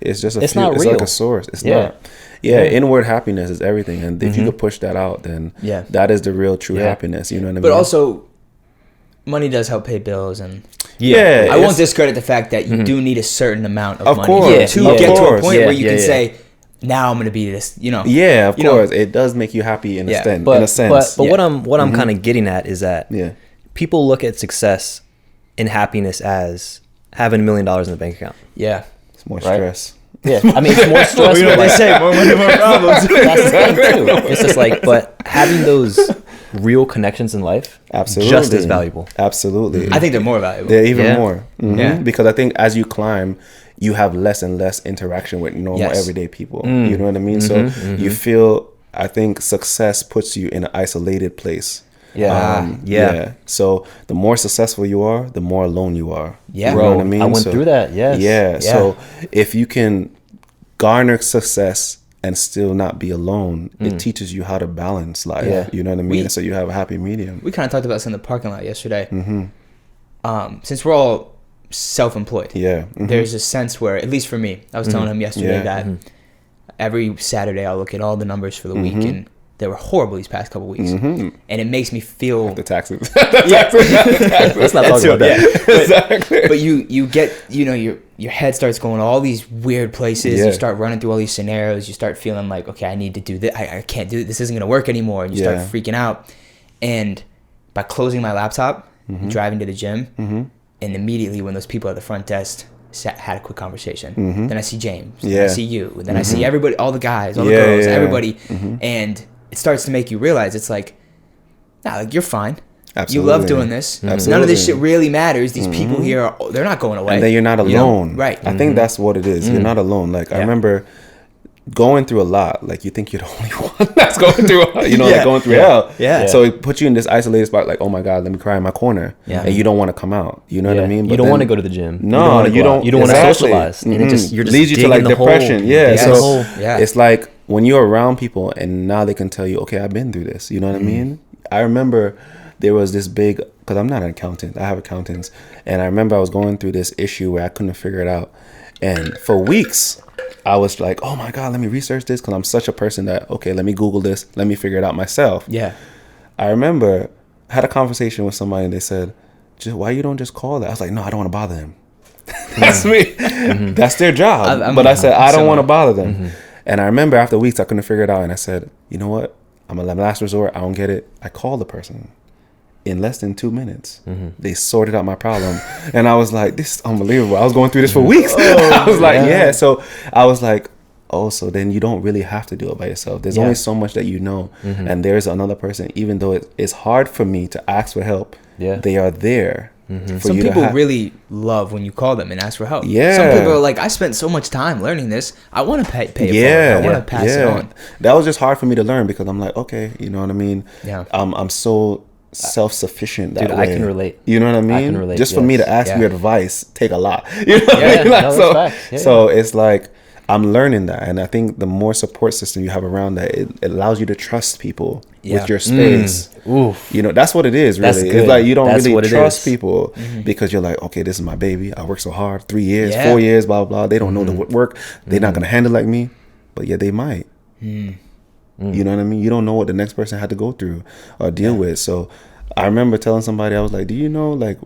it's just it's not real. It's like a source. It's not. Inward happiness is everything, and if you could push that out, then that is the real true happiness. You know what I mean? But also, money does help pay bills, and I won't discredit the fact that you do need a certain amount of money course, to get to a point where you can say, now I'm going to be this. Yeah, of course, it does make you happy in a sense. But what I'm kind of getting at is that people look at success and happiness as having $1 million in the bank account. Yeah, it's more stress. Yeah, I mean, it's more stress. What they say, more money, more problems. That's the thing too. It's just like, but having those real connections in life, just as valuable. Absolutely. I think they're more valuable. They're even more. Because I think as you climb, you have less and less interaction with normal everyday people. You know what I mean? So you feel, I think success puts you in an isolated place. So the more successful you are, the more alone you are. You know what I mean? I went through that. So if you can garner success and still not be alone, it teaches you how to balance life. You know what I mean? So you have a happy medium. We kind of talked about this in the parking lot yesterday. Since we're all self-employed, there's a sense where, at least for me, I was telling him yesterday that every Saturday I'll look at all the numbers for the week, and they were horrible these past couple weeks, and it makes me feel the taxes. Let's not talk about that. But you get your head starts going all these weird places. You start running through all these scenarios. You start feeling like, okay, I need to do this. I can't do it. This isn't gonna work anymore. And you start freaking out. And by closing my laptop, and driving to the gym, and immediately when those people at the front desk had a quick conversation. Then I see James. Yeah. Then I see you. And then I see everybody, all the guys, all the girls, everybody. And it starts to make you realize it's like, nah, like you're fine. Absolutely. You love doing this. Absolutely. None of this shit really matters. These people here, they're not going away. And then you're not alone. Right. I think that's what it is. You're not alone. Like, I remember going through a lot. Like, you think you're the only one that's going through, like going through hell. Yeah. So it puts you in this isolated spot, like, oh my God, let me cry in my corner. Yeah. And you don't want to come out. You know what I mean? But you don't want to go to the gym. No, you don't want to socialize. And it just, you're just leads you to like depression. So yeah. It's like when you're around people and now they can tell you, okay, I've been through this. You know what I mean? I remember there was this big, because I'm not an accountant, I have accountants, and I remember I was going through this issue where I couldn't figure it out, and for weeks I was like, oh my God, let me research this, because I'm such a person that, okay, let me Google this, let me figure it out myself. Yeah. I remember I had a conversation with somebody and they said, why you don't just call that? I was like, no, I don't want to bother them. That's me. That's their job. But I said, I don't want to bother them. And I remember after weeks I couldn't figure it out, and I said, you know what, I'm a last resort, I don't get it. I called the person. In less than 2 minutes, they sorted out my problem. And I was like, this is unbelievable. I was going through this for weeks. I was like, yeah. So I was like, oh, so then you don't really have to do it by yourself. There's only so much that you know. And there's another person, even though it's hard for me to ask for help, they are there. Some people really love when you call them and ask for help. Yeah. Some people are like, I spent so much time learning this. I want to pay it forward. I want to pass it on. That was just hard for me to learn, because I'm like, okay, you know what I mean? Yeah. I'm so self-sufficient that way. I can relate. You know what I mean? I can relate, just for me to ask you advice take a lot. You know what I mean? Like, so it's like I'm learning that, and I think the more support system you have around that, it allows you to trust people with your space. You know, that's what it is, really. It's like you don't really trust people because you're like, okay, this is my baby. I work so hard, 3 years, 4 years, blah, blah, blah. They don't know the work. They're not going to handle like me, but yeah, they might. You know what I mean? You don't know what the next person had to go through or deal with. So I remember telling somebody, I was like, do you know, like,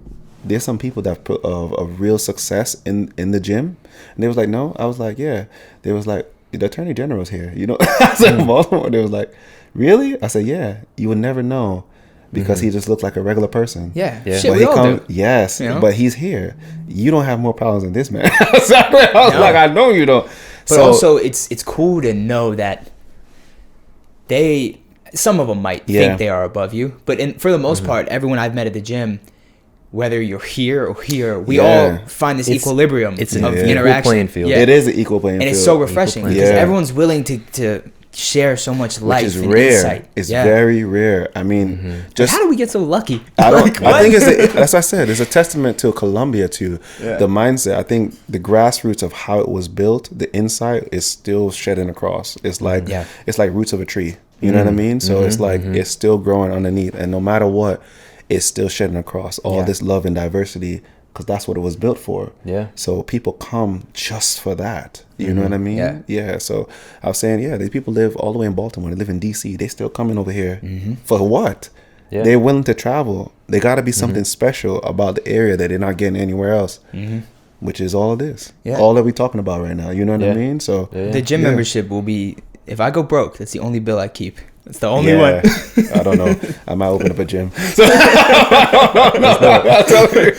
there's some people that put of real success in the gym? And they was like, no. I was like, yeah. They was like, the Attorney General's here. You know, I was in Baltimore. They was like, really? I said, yeah. You would never know, because he just looked like a regular person. Yeah. Shit, but we all do. Yes, you know? But he's here. You don't have more problems than this man. I was like, I know you don't. But also, it's cool to know that some of them might think they are above you, but for the most part, everyone I've met at the gym, whether you're here or here, we all find this equilibrium of interaction. Equal playing field. It is an equal playing field. And it's so refreshing because everyone's willing to share so much life, which is and rare. Insight. It's very rare. I mean, just how do we get so lucky? I think that's what I said. It's a testament to Colombia, to the mindset. I think the grassroots of how it was built, the insight is still shedding across. It's like it's like roots of a tree. You know what I mean? So it's like it's still growing underneath, and no matter what, it's still shedding across all this love and diversity, because that's what it was built for. Yeah. So people come just for that. You know what I mean? Yeah. So I was saying, these people live all the way in Baltimore. They live in DC. They still coming over here for what? Yeah. They're willing to travel. They got to be something special about the area that they're not getting anywhere else. Which is all it is. Yeah. All that we're talking about right now. You know what I mean? So the gym membership will be, if I go broke, that's the only bill I keep. That's the only one. I don't know. I might open up a gym. That's different.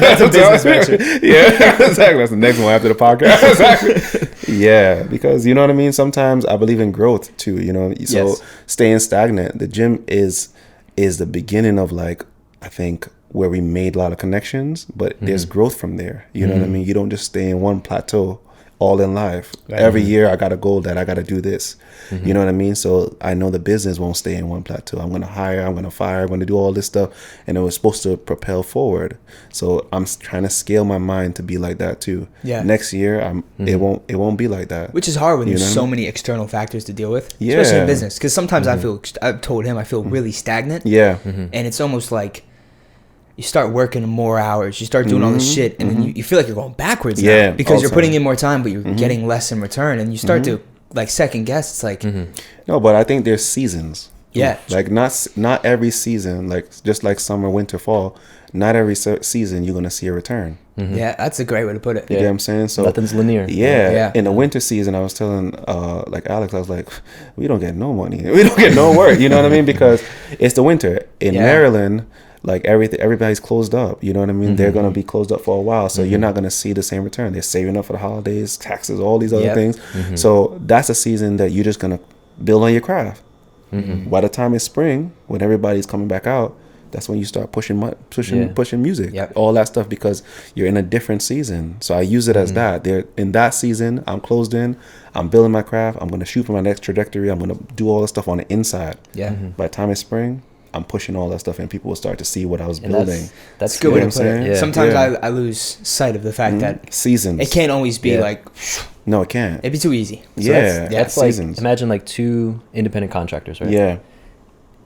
That's a business venture. Yeah, exactly. That's the next one after the podcast. Exactly. Yeah, because you know what I mean? Sometimes I believe in growth too, you know? So staying stagnant, the gym is the beginning of, like, I think, where we made a lot of connections, but there's growth from there. You know what I mean? You don't just stay in one plateau all in life. Every year I got a goal that I got to do this. You know what I mean? So I know the business won't stay in one plateau. I'm going to hire, I'm going to fire, I'm going to do all this stuff. And it was supposed to propel forward. So I'm trying to scale my mind to be like that too. Yeah. Next year, it won't be like that. Which is hard when there's so many external factors to deal with, especially in business. Because sometimes I've told him I feel really stagnant. Yeah. And it's almost like you start working more hours, you start doing all this shit, and then you feel like you're going backwards now because you're putting in more time, but you're getting less in return, and you start to like second guess. It's like no, but I think there's seasons. Yeah, like not every season, like just like summer, winter, fall. Not every season you're gonna see a return. Yeah, that's a great way to put it. You get what I'm saying? So nothing's linear. Yeah. In the winter season, I was telling like Alex, I was like, we don't get no money, we don't get no work. You know what I mean? Because it's the winter in Maryland. like everybody's closed up. You know what I mean? They're gonna be closed up for a while, so you're not gonna see the same return. They're saving up for the holidays, taxes, all these other things. So that's a season that you're just gonna build on your craft. By the time it's spring, when everybody's coming back out, that's when you start pushing music, all that stuff, because you're in a different season. So I use it as that. They're in that season. I'm closed in. I'm building my craft. I'm gonna shoot for my next trajectory. I'm gonna do all the stuff on the inside. By the time it's spring, I'm pushing all that stuff, and people will start to see what I was building. That's a good way to put it. Sometimes I lose sight of the fact that seasons. It can't always be like. No, it can't. It'd be too easy. So that's like, imagine like two independent contractors, right? Yeah.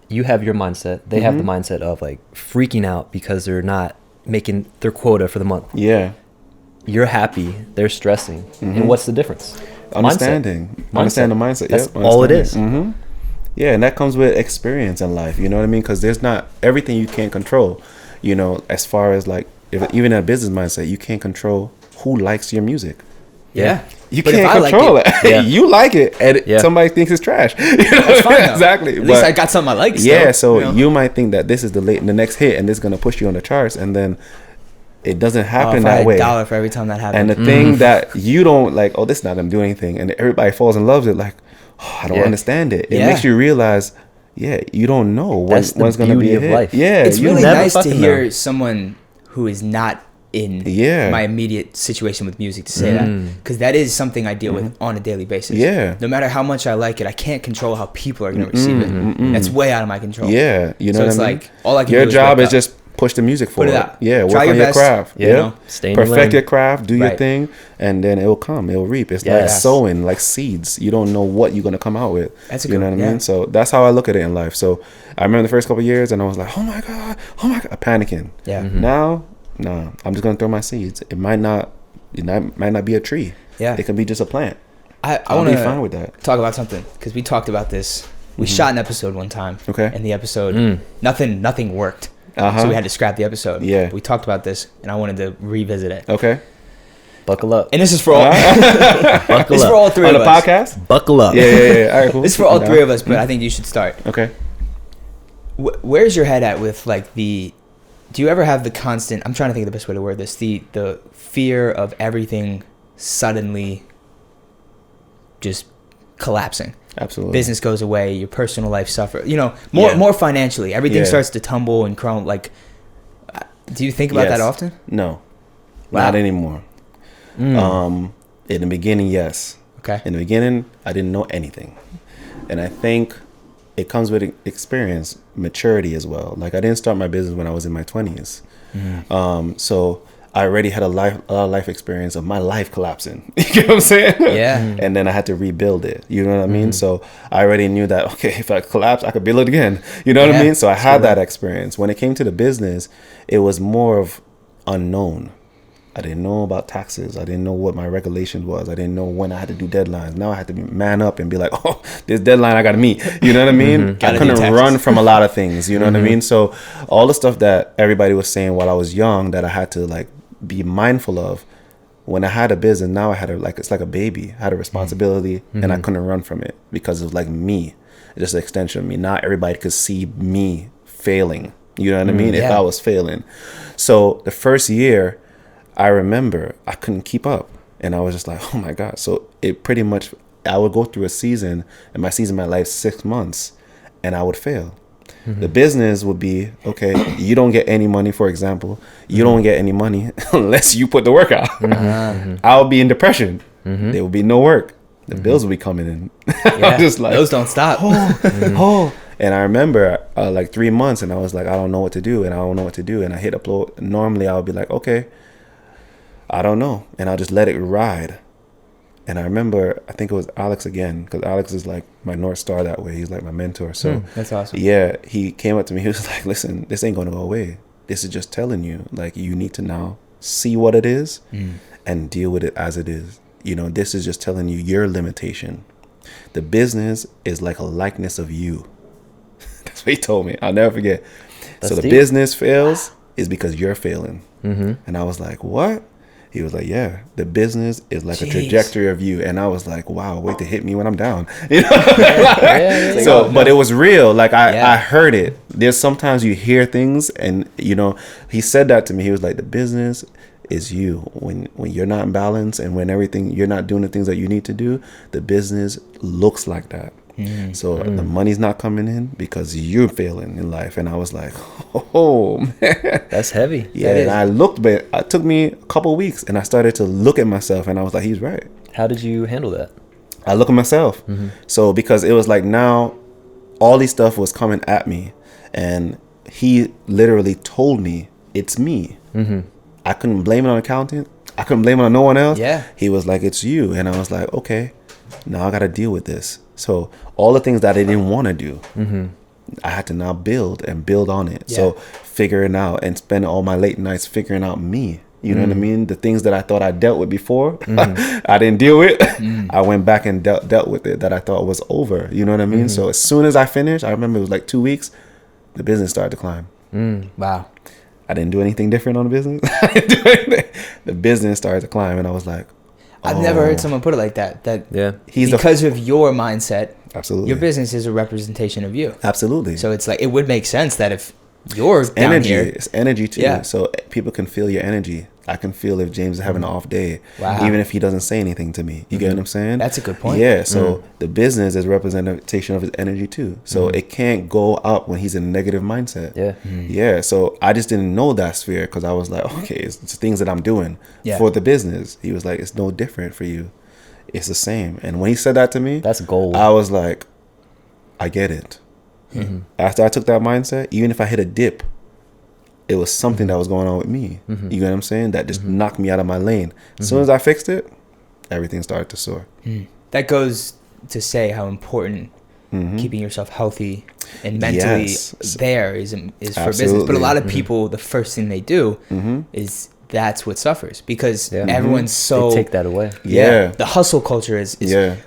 You have your mindset. They have the mindset of like freaking out because they're not making their quota for the month. Yeah. You're happy. They're stressing. And what's the difference? Understand the mindset. That's all it is. Yeah, and that comes with experience in life. You know what I mean? Because there's not everything you can't control. You know, as far as like, even in a business mindset, you can't control who likes your music. Yeah. You can't control it. You like it, and somebody thinks it's trash. You know? That's fine, though. Exactly. At least I got something I like. Yeah, so you might think that this is the next hit, and this is gonna push you on the charts, and then it doesn't happen that way. $1 for every time that happens. And the thing that you don't like, oh, this is not gonna do anything, and everybody falls in love with it. Like, oh, I don't understand it. It makes you realize, you don't know when's gonna be a hit. Life. Yeah, it's really nice to hear someone who is not in my immediate situation with music to say that, because that is something I deal with on a daily basis. No matter how much I like it, I can't control how people are going to receive it. That's way out of my control. You know so what it's I mean? like all I can your do job is is just push the music forward. Put it out. Yeah, work Try on your craft. You know, stay in perfect your craft, do your thing, and then it'll come. It'll reap. It's like sowing, like seeds. You don't know what you're gonna come out with. That's you know what I mean? So that's how I look at it in life. So I remember the first couple of years, and I was like, oh my god, panicking. Now, no, I'm just gonna throw my seeds. It might not be a tree. It can be just a plant. I want to be fine with that. Talk about something, because we talked about this. We shot an episode one time. Okay. And the episode, nothing worked. So we had to scrap the episode. We talked about this, and I wanted to revisit it. Okay. Buckle up. And this is for all. This is for all three of us. On the podcast. Buckle up. Yeah. All right, cool. This is for all three of us, but I think you should start. Okay. Where's your head at with like do you ever have the constant, I'm trying to think of the best way to word this, the fear of everything suddenly just collapsing? Absolutely. Business goes away, your personal life suffers, more financially. Everything starts to tumble and crumble. Like, do you think about that often? No. Wow. Not anymore. In the beginning, yes. Okay. In the beginning, I didn't know anything. And I think it comes with experience, maturity as well. Like, I didn't start my business when I was in my 20s. So I already had a lot of life experience of my life collapsing. You know what I'm saying? Yeah. And then I had to rebuild it. You know what I mean? So I already knew that, okay, if I collapse, I could build it again. You know what I mean? So I had that experience. When it came to the business, it was more of unknown. I didn't know about taxes. I didn't know what my regulation was. I didn't know when I had to do deadlines. Now I had to man up and be like, oh, this deadline I got to meet. You know what I mean? I couldn't run from a lot of things. You know what I mean? So all the stuff that everybody was saying while I was young that I had to like be mindful of, when I had a business, now I had it's like a baby. I had a responsibility and I couldn't run from it because of like me. It's just an extension of me. Not everybody could see me failing. You know what I mean? If I was failing. So the first year, I remember I couldn't keep up, and I was just like, oh my God. So it pretty much, I would go through a season, and my season might last 6 months, and I would fail. The business would be, okay, you don't get any money, for example. You don't get any money unless you put the work out. I'll be in depression. There will be no work. The bills will be coming in. I'm just like, those don't stop. And I remember like 3 months, and I was like, I don't know what to do, and I hit upload. Normally I would be like, okay, I don't know. And I'll just let it ride. And I remember, I think it was Alex again, because Alex is like my North Star that way. He's like my mentor. So that's awesome. Yeah, he came up to me. He was like, listen, this ain't going to go away. This is just telling you, like, you need to now see what it is and deal with it as it is. You know, this is just telling you your limitation. The business is like a likeness of you. That's what he told me. I'll never forget. That's so the business fails is because you're failing. And I was like, what? He was like, yeah, the business is like a trajectory of you. And I was like, wow, wait to hit me when I'm down. You know? So, but it was real. Like I heard it. There's sometimes you hear things and, you know, he said that to me. He was like, the business is you. When you're not in balance and when you're not doing the things that you need to do, the business looks like that. So the money's not coming in because you're failing in life. And I was like, oh man, that's heavy. Yeah. And I looked, but it took me a couple of weeks and I started to look at myself and I was like, he's right. How did you handle that? I look at myself. So because it was like now all these stuff was coming at me and he literally told me it's me. I couldn't blame it on accountant. I couldn't blame it on no one else. Yeah. He was like, it's you. And I was like, okay, now I got to deal with this. So all the things that I didn't want to do, I had to now build on it. So figuring out and spend all my late nights figuring out me. You know what I mean? The things that I thought I dealt with before, I didn't deal with. I went back and dealt with it that I thought was over. You know what I mean? So as soon as I finished, I remember it was like 2 weeks, the business started to climb. Wow. I didn't do anything different on the business. I didn't do anything. The business started to climb and I was like, I've never heard someone put it like that. He's because of your mindset. Absolutely. Your business is a representation of you. Absolutely. So it's like it would make sense that if you're down energy, here, it's energy too. Yeah. So people can feel your energy. I can feel if James is having an off day, Wow. even if he doesn't say anything to me. You get what I'm saying? That's a good point. Yeah. So the business is representation of his energy too. So it can't go up when he's in a negative mindset. Yeah. Yeah. So I just didn't know that sphere because I was like, okay, it's things that I'm doing for the business. He was like, it's no different for you. It's the same. And when he said that to me, that's gold. I was like, I get it. After I took that mindset, even if I hit a dip, it was something that was going on with me. You get what I'm saying? That just knocked me out of my lane. As soon as I fixed it, everything started to soar. That goes to say how important keeping yourself healthy and mentally there is for business. But a lot of people, the first thing they do is that's what suffers because everyone's so... They take that away. Yeah. The hustle culture is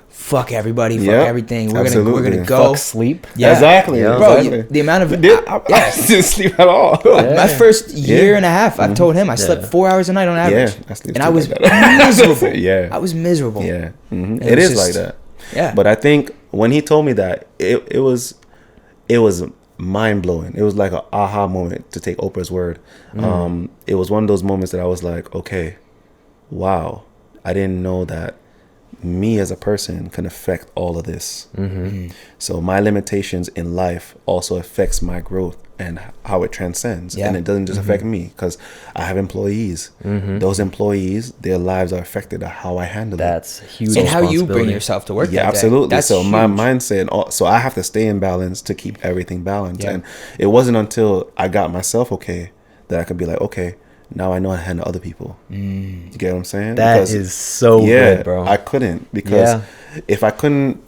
fuck everybody, fuck everything. We're gonna go. Fuck sleep. Yeah. Exactly. Bro, exactly. the amount of... I didn't sleep at all. Bro, my first year and a half, I've told him I slept 4 hours a night on average. And I was miserable. I was miserable. Yeah. It is like that. Yeah. But I think when he told me that, it was mind blowing. It was like an aha moment, to take Oprah's word. It was one of those moments that I was like, okay, wow, I didn't know that me as a person can affect all of this. So my limitations in life also affects my growth and how it transcends. And it doesn't just affect me because I have employees. Those employees, their lives are affected by how I handle That's huge. And how you bring yourself to work. Yeah, absolutely. That's so huge. my mindset, so I have to stay in balance to keep everything balanced. And it wasn't until I got myself okay that I could be like, okay, now I know how to handle other people. You get what I'm saying? That is so good, bro. I couldn't because if I couldn't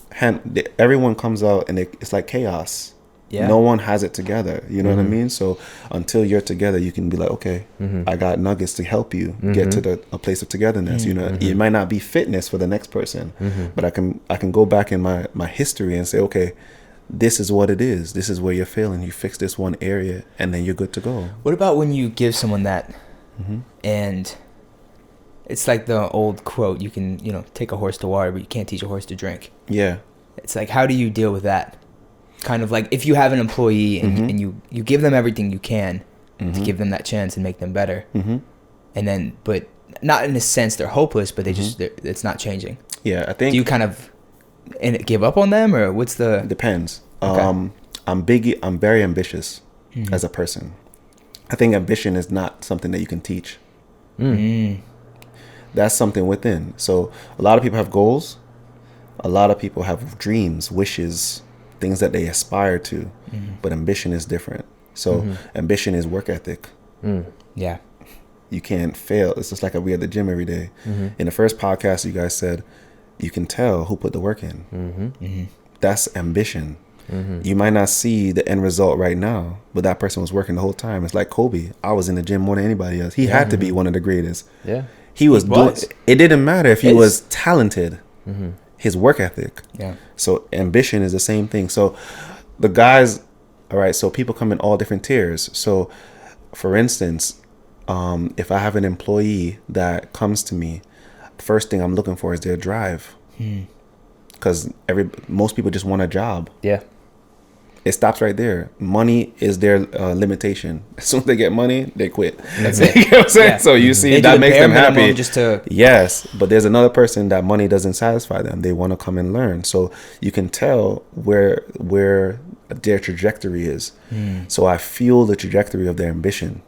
everyone comes out and it's like chaos. No one has it together. You know what I mean? So until you're together, you can be like, okay, I got nuggets to help you get to a place of togetherness. You know, it might not be fitness for the next person, but I can go back in my history and say, okay, this is what it is. This is where you're failing. You fix this one area and then you're good to go. What about when you give someone that and it's like the old quote, you can, take a horse to water, but you can't teach a horse to drink. Yeah. It's like, how do you deal with that? Kind of like if you have an employee and you give them everything you can to give them that chance and make them better. And then, but not in a sense they're hopeless, but it's not changing. Yeah, I think. Do you kind of give up on them or what's the... Depends. Okay. I'm very ambitious as a person. I think ambition is not something that you can teach. That's something within. So a lot of people have goals. A lot of people have dreams, wishes, things that they aspire to. But ambition is different. So ambition is work ethic. Yeah. You can't fail. It's just like we at the gym every day. In the first podcast, you guys said, you can tell who put the work in. That's ambition. You might not see the end result right now, but that person was working the whole time. It's like Kobe. I was in the gym more than anybody else. He had to be one of the greatest. Yeah. He was. It didn't matter if he was talented. His work ethic. Yeah. So ambition is the same thing. So the guys, all right, so people come in all different tiers. So for instance, if I have an employee that comes to me, first thing I'm looking for is their drive. Because most people just want a job. Yeah. It stops right there. Money is their limitation. As soon as they get money, they quit. That's it. You know what I'm saying? Yeah. So you see, that makes them happy. Yes, but there's another person that money doesn't satisfy them. They want to come and learn. So you can tell where their trajectory is. So I feel the trajectory of their ambition.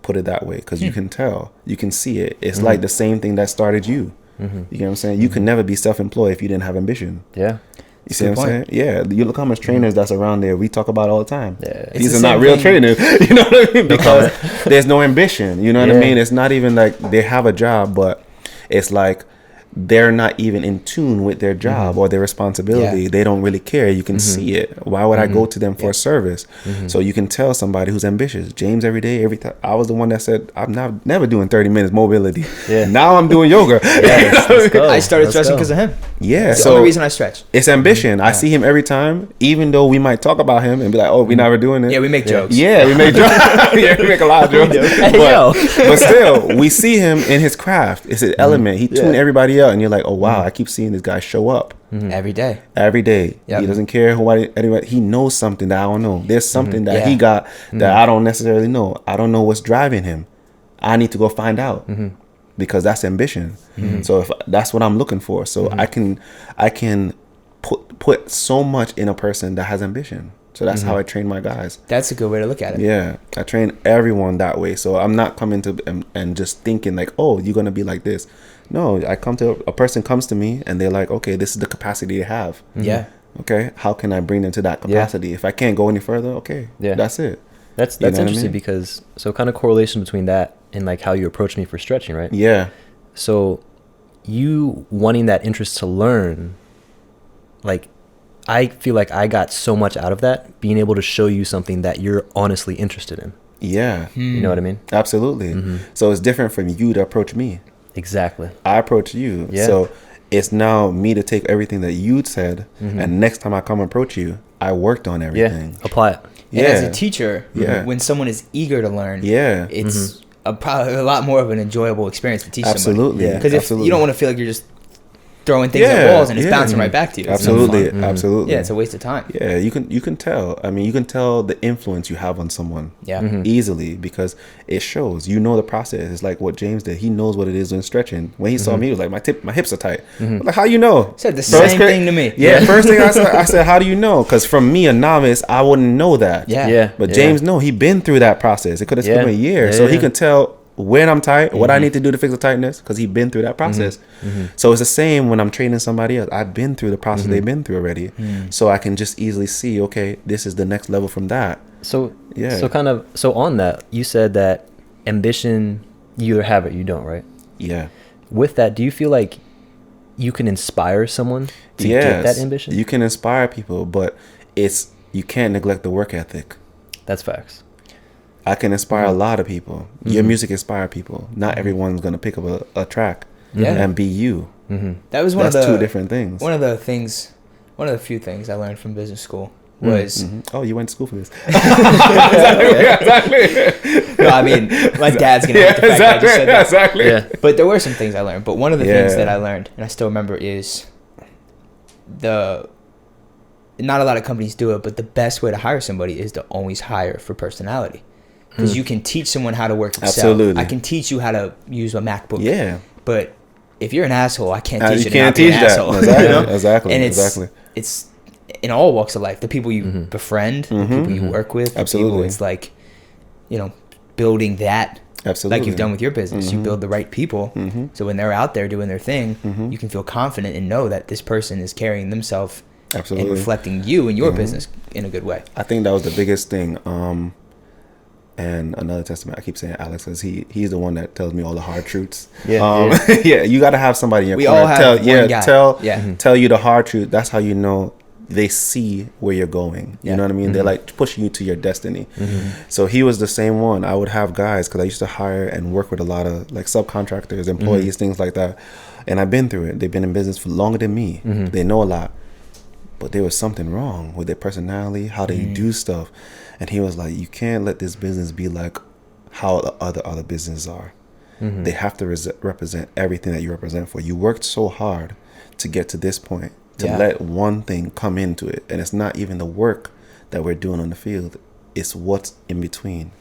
Put it that way, because you can tell. You can see it. It's like the same thing that started you. You know what I'm saying? You can never be self-employed if you didn't have ambition. Yeah. You see what I'm saying? Yeah, you look how much trainers that's around there. We talk about all the time. Yeah. These are not real trainers. You know what I mean? Because there's no ambition. You know what I mean? It's not even like they have a job, but it's like they're not even in tune with their job or their responsibility. They don't really care. You can see it. Why would I go to them for a service? So you can tell somebody who's ambitious. James, every day, every time. I was the one that said, I'm never doing 30 minutes mobility. Now I'm doing yoga. I started stretching because of him. Yeah. It's the only reason I stretch. It's ambition. I see him every time, even though we might talk about him and be like, oh, we're never doing it. Yeah, we make jokes. Yeah, we make jokes. Yeah, we make a lot of jokes. But still, we see him in his craft. It's his element. He tuned everybody else. And you're like, oh wow, I keep seeing this guy show up every day. He doesn't care who anybody. He knows something that I don't know. There's something that he got that I don't necessarily know. I don't know what's driving him. I need to go find out because that's ambition. So if that's what I'm looking for, so I can put so much in a person that has ambition. So that's how I train my guys. That's a good way to look at it. Yeah, I train everyone that way. So I'm not coming to and just thinking like, oh, you're gonna be like this. No, a person comes to me and they're like, okay, this is the capacity they have. Yeah. Okay, how can I bring them to that capacity? If I can't go any further, okay, that's it. That's interesting because kind of correlation between that and like how you approach me for stretching, right? Yeah. So you wanting that interest to learn, like I feel like I got so much out of that, being able to show you something that you're honestly interested in. Yeah. You know what I mean? Absolutely. So it's different from you to approach me. Exactly. I approach you. Yeah. So it's now me to take everything that you said, and next time I come approach you, I worked on everything. Yeah. Apply it. And as a teacher, when someone is eager to learn, it's probably a lot more of an enjoyable experience to teach somebody. Because if you don't want to feel like you're just throwing things at walls and it's bouncing right back to you. Absolutely. Absolutely. Yeah, it's a waste of time. Yeah, you can tell. I mean, you can tell the influence you have on someone easily because it shows. You know the process. It's like what James did. He knows what it is when stretching. When he saw me, he was like, my hips are tight. I'm like, how you know? Said the same thing to me. Yeah, first thing I said, how do you know? Because from me, a novice, I wouldn't know that. But James, no, he been through that process. It could have taken him a year. So he can tell when I'm tight, what I need to do to fix the tightness, because he's been through that process. So it's the same when I'm training somebody else. I've been through the process they've been through already. So I can just easily see, okay, this is the next level from that. So on that, you said that ambition, you either have it or you don't, right? Yeah. With that, do you feel like you can inspire someone to get that ambition? You can inspire people, but you can't neglect the work ethic. That's facts. I can inspire a lot of people. Your music inspire people. Not everyone's going to pick up a track and be you. That was That's two different things. One of the few things I learned from business school was... Oh, you went to school for this. Exactly. No, I mean, my dad's going to hate the fact that I just said that. Exactly. Yeah. But there were some things I learned. But one of the things that I learned, and I still remember, is not a lot of companies do it, but the best way to hire somebody is to always hire for personality. Because you can teach someone how to work Excel. Absolutely. I can teach you how to use a MacBook. Yeah. But if you're an asshole, I can't teach you to not be an asshole. Exactly. You know? Exactly. And it's in all walks of life. The people you befriend, the people you work with, the people it's like, building that. Absolutely. Like you've done with your business. You build the right people. So when they're out there doing their thing, you can feel confident and know that this person is carrying themselves and reflecting you and your business in a good way. I think that was the biggest thing. And another testament, I keep saying Alex, because he's the one that tells me all the hard truths. Yeah, you got to have somebody in your corner. We all have one guy. Tell you the hard truth. That's how you know they see where you're going. You know what I mean? They're like pushing you to your destiny. So he was the same one. I would have guys, because I used to hire and work with a lot of like subcontractors, employees, things like that. And I've been through it. They've been in business for longer than me. They know a lot. But there was something wrong with their personality, how they do stuff. And he was like, you can't let this business be like how the other businesses are. They have to represent everything that you represent for. You worked so hard to get to this point, to let one thing come into it. And it's not even the work that we're doing on the field. It's what's in between.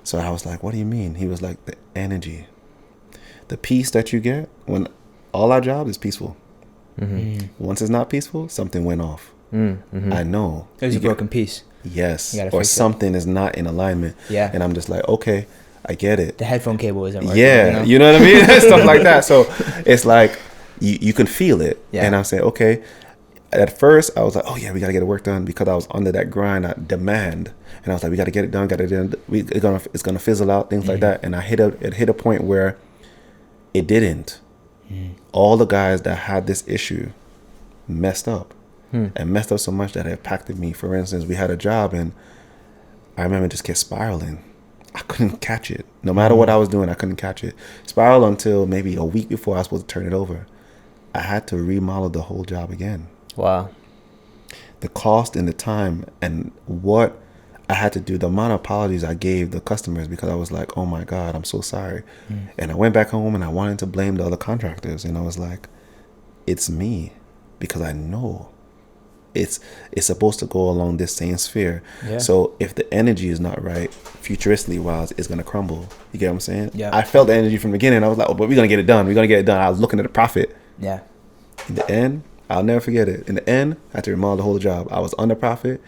So I was like, what do you mean? He was like, the energy, the peace that you get when all our job is peaceful. Once it's not peaceful, something went off. I know. There's a broken piece. Yes. Or something is not in alignment. Yeah. And I'm just like, okay, I get it. The headphone cable isn't working. Yeah. You know what I mean? Stuff like that. So it's like, you can feel it. Yeah. And I'm saying, okay. At first, I was like, oh, yeah, we got to get the work done because I was under that grind, that demand. And I was like, we got to get it done, it's going to fizzle out, things like that. And it hit a point where it didn't. All the guys that had this issue messed up. And messed up so much that it impacted me. For instance, we had a job and I remember it just kept spiraling. I couldn't catch it. No matter what I was doing, I couldn't catch it. Spiraled until maybe a week before I was supposed to turn it over. I had to remodel the whole job again. Wow. The cost and the time and what I had to do, the amount of apologies I gave the customers because I was like, oh my God, I'm so sorry. And I went back home and I wanted to blame the other contractors. And I was like, it's me because I know. It's supposed to go along this same sphere. Yeah. So if the energy is not right, futuristically wise, it's gonna crumble. You get what I'm saying? Yeah. I felt the energy from the beginning. I was like, oh, but we're gonna get it done. We're gonna get it done. I was looking at the profit. Yeah. In the end, I'll never forget it. In the end, I had to remodel the whole job. I was under profit,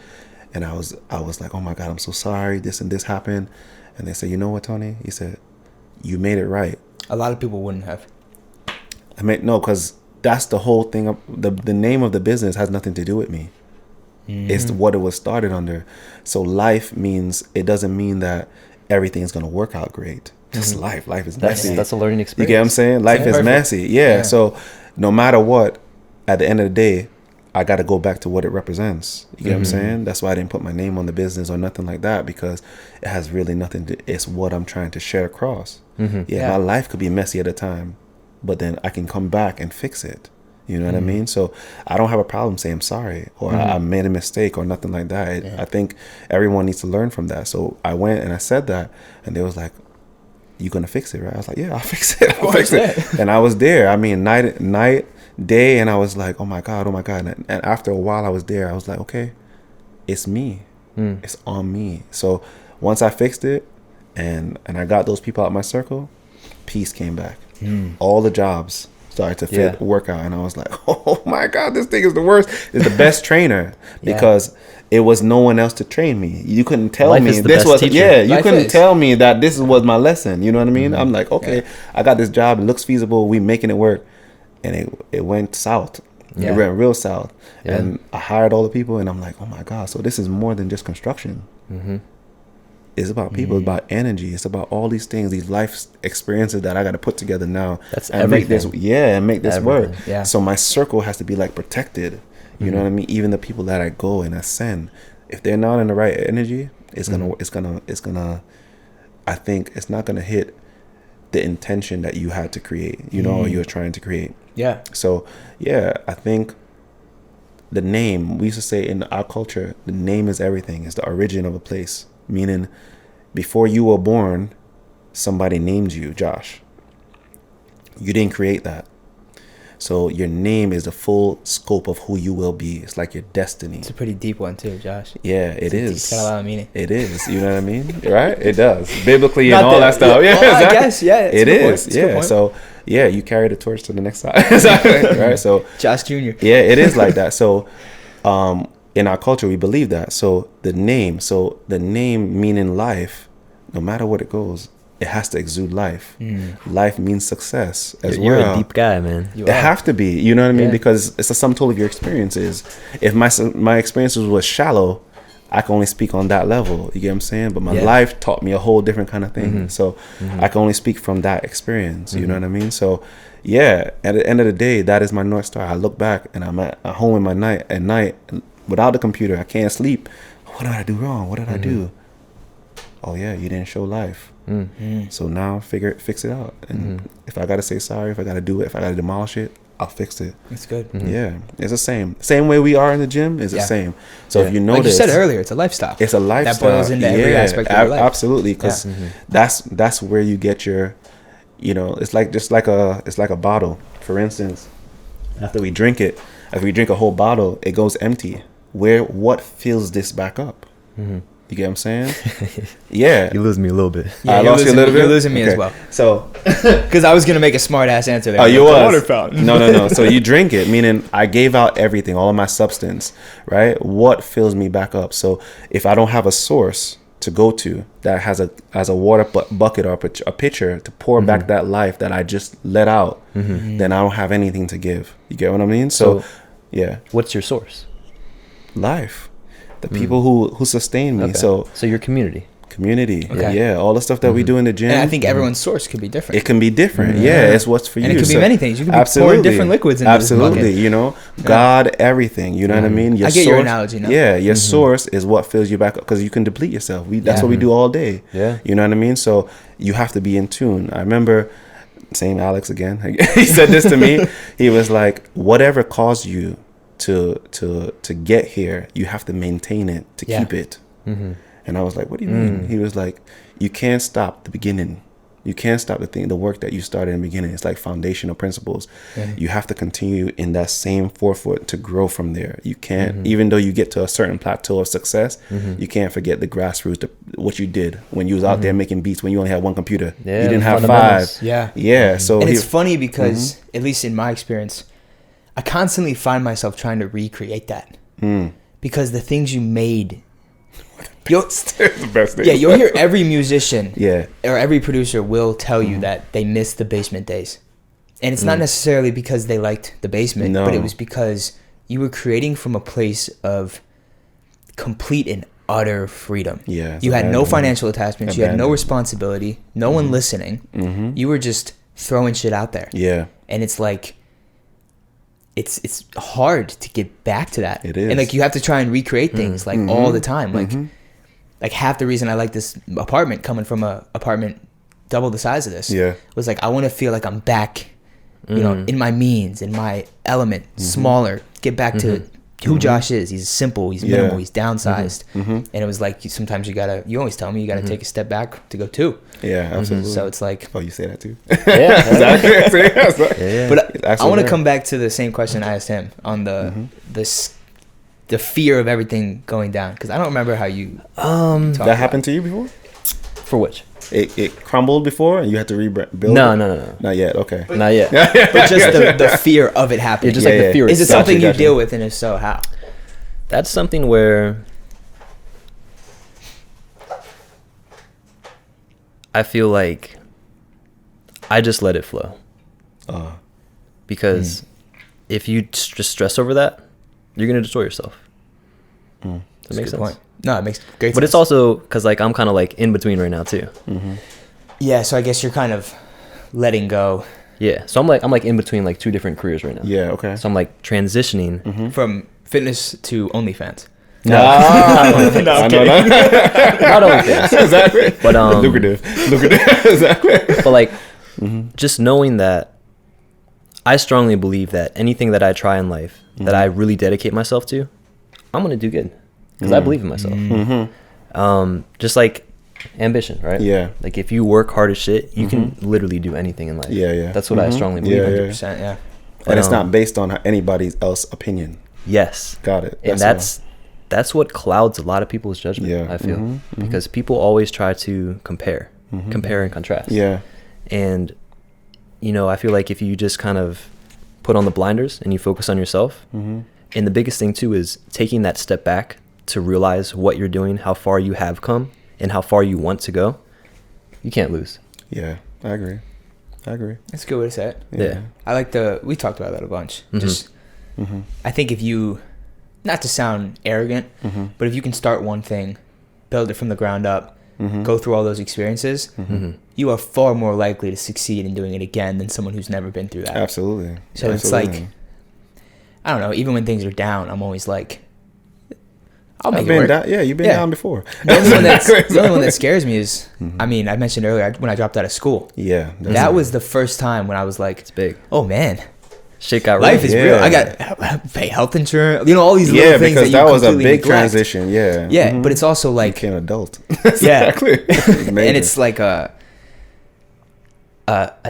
and I was like, oh my God, I'm so sorry. This and this happened. And they said, you know what, Tony? He said, you made it right. A lot of people wouldn't have. I mean, no, because that's the whole thing. The name of the business has nothing to do with me. It's what it was started under. So life means, it doesn't mean that everything's going to work out great. Just life. Life is messy. That's a learning experience. You get what I'm saying? Life is messy. Yeah. So no matter what, at the end of the day, I got to go back to what it represents. You get what I'm saying? That's why I didn't put my name on the business or nothing like that, because it has really nothing to, it's what I'm trying to share across. My life could be messy at a time, but then I can come back and fix it. You know what I mean? So I don't have a problem saying I'm sorry or I made a mistake or nothing like that. I think everyone needs to learn from that. So I went and I said that, and they was like, you gonna fix it, right? I was like, yeah, I'll fix it. I'll fix it. And I was there. I mean, night, day, and I was like, oh my God. And after a while I was there, I was like, okay, it's me. It's on me. So once I fixed it and I got those people out of my circle, peace came back. All the jobs started to work out, and I was like, oh my God, this thing is the worst. It's the best trainer because it was no one else to train me. You couldn't tell me this was you couldn't tell me that this was my lesson. You know what I mean? I'm like, okay, I got this job. It looks feasible. We making it work, and it went south. It went real south, and I hired all the people, and I'm like, oh my God, so this is more than just construction. It's about people. It's about energy. It's about all these things, these life experiences that I got to put together now. That's and everything. make this work. Yeah. So my circle has to be like protected. You know what I mean? Even the people that I go and I send, if they're not in the right energy, it's gonna. I think it's not gonna hit the intention that you had to create. You know, or you were trying to create. Yeah. So I think the name, we used to say in our culture, the name is everything. It's the origin of a place. Meaning, before you were born, somebody named you Josh. You didn't create that. So your name is the full scope of who you will be. It's like your destiny. It's a pretty deep one too, Josh. Yeah, it is. It's got a lot of meaning. It is. You know what I mean? Right? It does. Biblically and all that stuff. Yeah, well, exactly. I guess. Yeah. It is. Yeah. So you carry the torch to the next side. Exactly. Right. So Josh Jr. Yeah, it is like that. So, in our culture, we believe that. So the name meaning life, no matter what it goes, it has to exude life. Life means success as well. You're a deep guy, man. They have to be. You know what I mean? Because it's a sum total of your experiences. If my experiences was shallow, I can only speak on that level. You get what I'm saying? But my life taught me a whole different kind of thing. So I can only speak from that experience. You know what I mean? So at the end of the day, that is my North Star. I look back and I'm at home at night without the computer. I can't sleep. What did I do wrong? What did I do? Oh yeah, you didn't show life. So now fix it out. And if I gotta say sorry, if I gotta do it, if I gotta demolish it, I'll fix it. That's good. Mm-hmm. Yeah, it's the same way we are in the gym is the same. So if you notice, like you said earlier, it's a lifestyle. It's a lifestyle that boils into every aspect of your life. Absolutely, because that's where you get your, it's like a bottle. For instance, after we drink it, if we drink a whole bottle, it goes empty. What fills this back up? Mm-hmm. You get what I'm saying? Yeah. You lose me a little bit. Yeah, I lost you a little bit. You're losing me as well. So, because I was gonna make a smart ass answer there. oh, you was water fountain. No. So you drink it, meaning I gave out everything, all of my substance, right? What fills me back up? So if I don't have a source to go to that has a water bucket or a pitcher to pour back that life that I just let out, then I don't have anything to give. You get what I mean? So yeah. What's your source? Life. The people who sustain me. Okay. So your community. Okay. Yeah, all the stuff that we do in the gym. And I think everyone's source could be different. It can be different. Yeah, it's what's for you. And it could be many things. You could be pouring different liquids into this bucket. God, everything. You know what I mean? I get your analogy now. Yeah, your source is what fills you back up because you can deplete yourself. That's what we do all day. Yeah. You know what I mean? So you have to be in tune. I remember saying Alex again. He said this to me. He was like, whatever caused you to get here, you have to maintain it to keep it. And I was like, what do you mean? He was like, you can't stop the beginning. You can't stop the work that you started in the beginning. It's like foundational principles. You have to continue in that same forefoot to grow from there. You can't, even though you get to a certain plateau of success, you can't forget the grassroots, what you did when you was out there making beats when you only had one computer. You didn't have 5. Yeah. So and it's funny because, at least in my experience, I constantly find myself trying to recreate that because the things you made, the best thing. Yeah, you'll hear every musician, or every producer will tell you that they miss the basement days, and it's not necessarily because they liked the basement, but it was because you were creating from a place of complete and utter freedom. Yeah, you had no financial attachments, you had no responsibility, no one listening. You were just throwing shit out there. Yeah, and it's like. It's hard to get back to that. It is. And like you have to try and recreate things like all the time. Like half the reason I like this apartment coming from a apartment double the size of this was like I want to feel like I'm back, in my means, in my element, smaller, get back to who Josh is. He's simple, he's minimal, he's downsized. And it was like sometimes you always tell me you got to take a step back to go 2. Yeah, absolutely. So it's like, oh, you say that too. Yeah, exactly. But I want to come back to the same question I asked him on the fear of everything going down, because I don't remember how you that happened to you before. For which? It crumbled before and you had to rebuild. No. Not yet. Okay. Not yet. But just the fear of it happening. Yeah, just like the fear. Is it something you deal with, and if so, how? That's something where I feel like I just let it flow. Because if you just stress over that, you're going to destroy yourself. Does that make sense? Point. No, it makes great sense. But it's also because like I'm kind of like in between right now too. Yeah, so I guess you're kind of letting go. Yeah, so I'm like in between like 2 different careers right now. Yeah, okay. So I'm like transitioning from fitness to OnlyFans. No, Not OnlyFans. Exactly. But lucrative. Exactly. But like just knowing that I strongly believe that anything that I try in life that I really dedicate myself to, I'm gonna do good because I believe in myself. Just like ambition, right? Yeah. Like if you work hard as shit, you can literally do anything in life. Yeah. That's what I strongly believe. 100%, yeah. And it's not based on anybody else's opinion. Yes. Got it. And that's what clouds a lot of people's judgment. Yeah. I feel because people always try to compare and contrast. Yeah. And I feel like if you just kind of put on the blinders and you focus on yourself, and the biggest thing too is taking that step back to realize what you're doing, how far you have come, and how far you want to go, you can't lose. Yeah, I agree. That's a good way to say it. Yeah. I like we talked about that a bunch. Just, I think if you, not to sound arrogant, but if you can start one thing, build it from the ground up, go through all those experiences, you are far more likely to succeed in doing it again than someone who's never been through that. Absolutely. So it's like, I don't know, even when things are down, I'm always like, I'll make it work. You've been down before. The only one that scares me is, I mean, I mentioned earlier when I dropped out of school. Yeah. That was the first time when I was like, it's big. Oh man, Shit got life is real. I got pay health insurance. You know, all these little things because that was a big neglect. Transition. Yeah. Yeah, but it's also like you became an adult. Exactly. And it's like a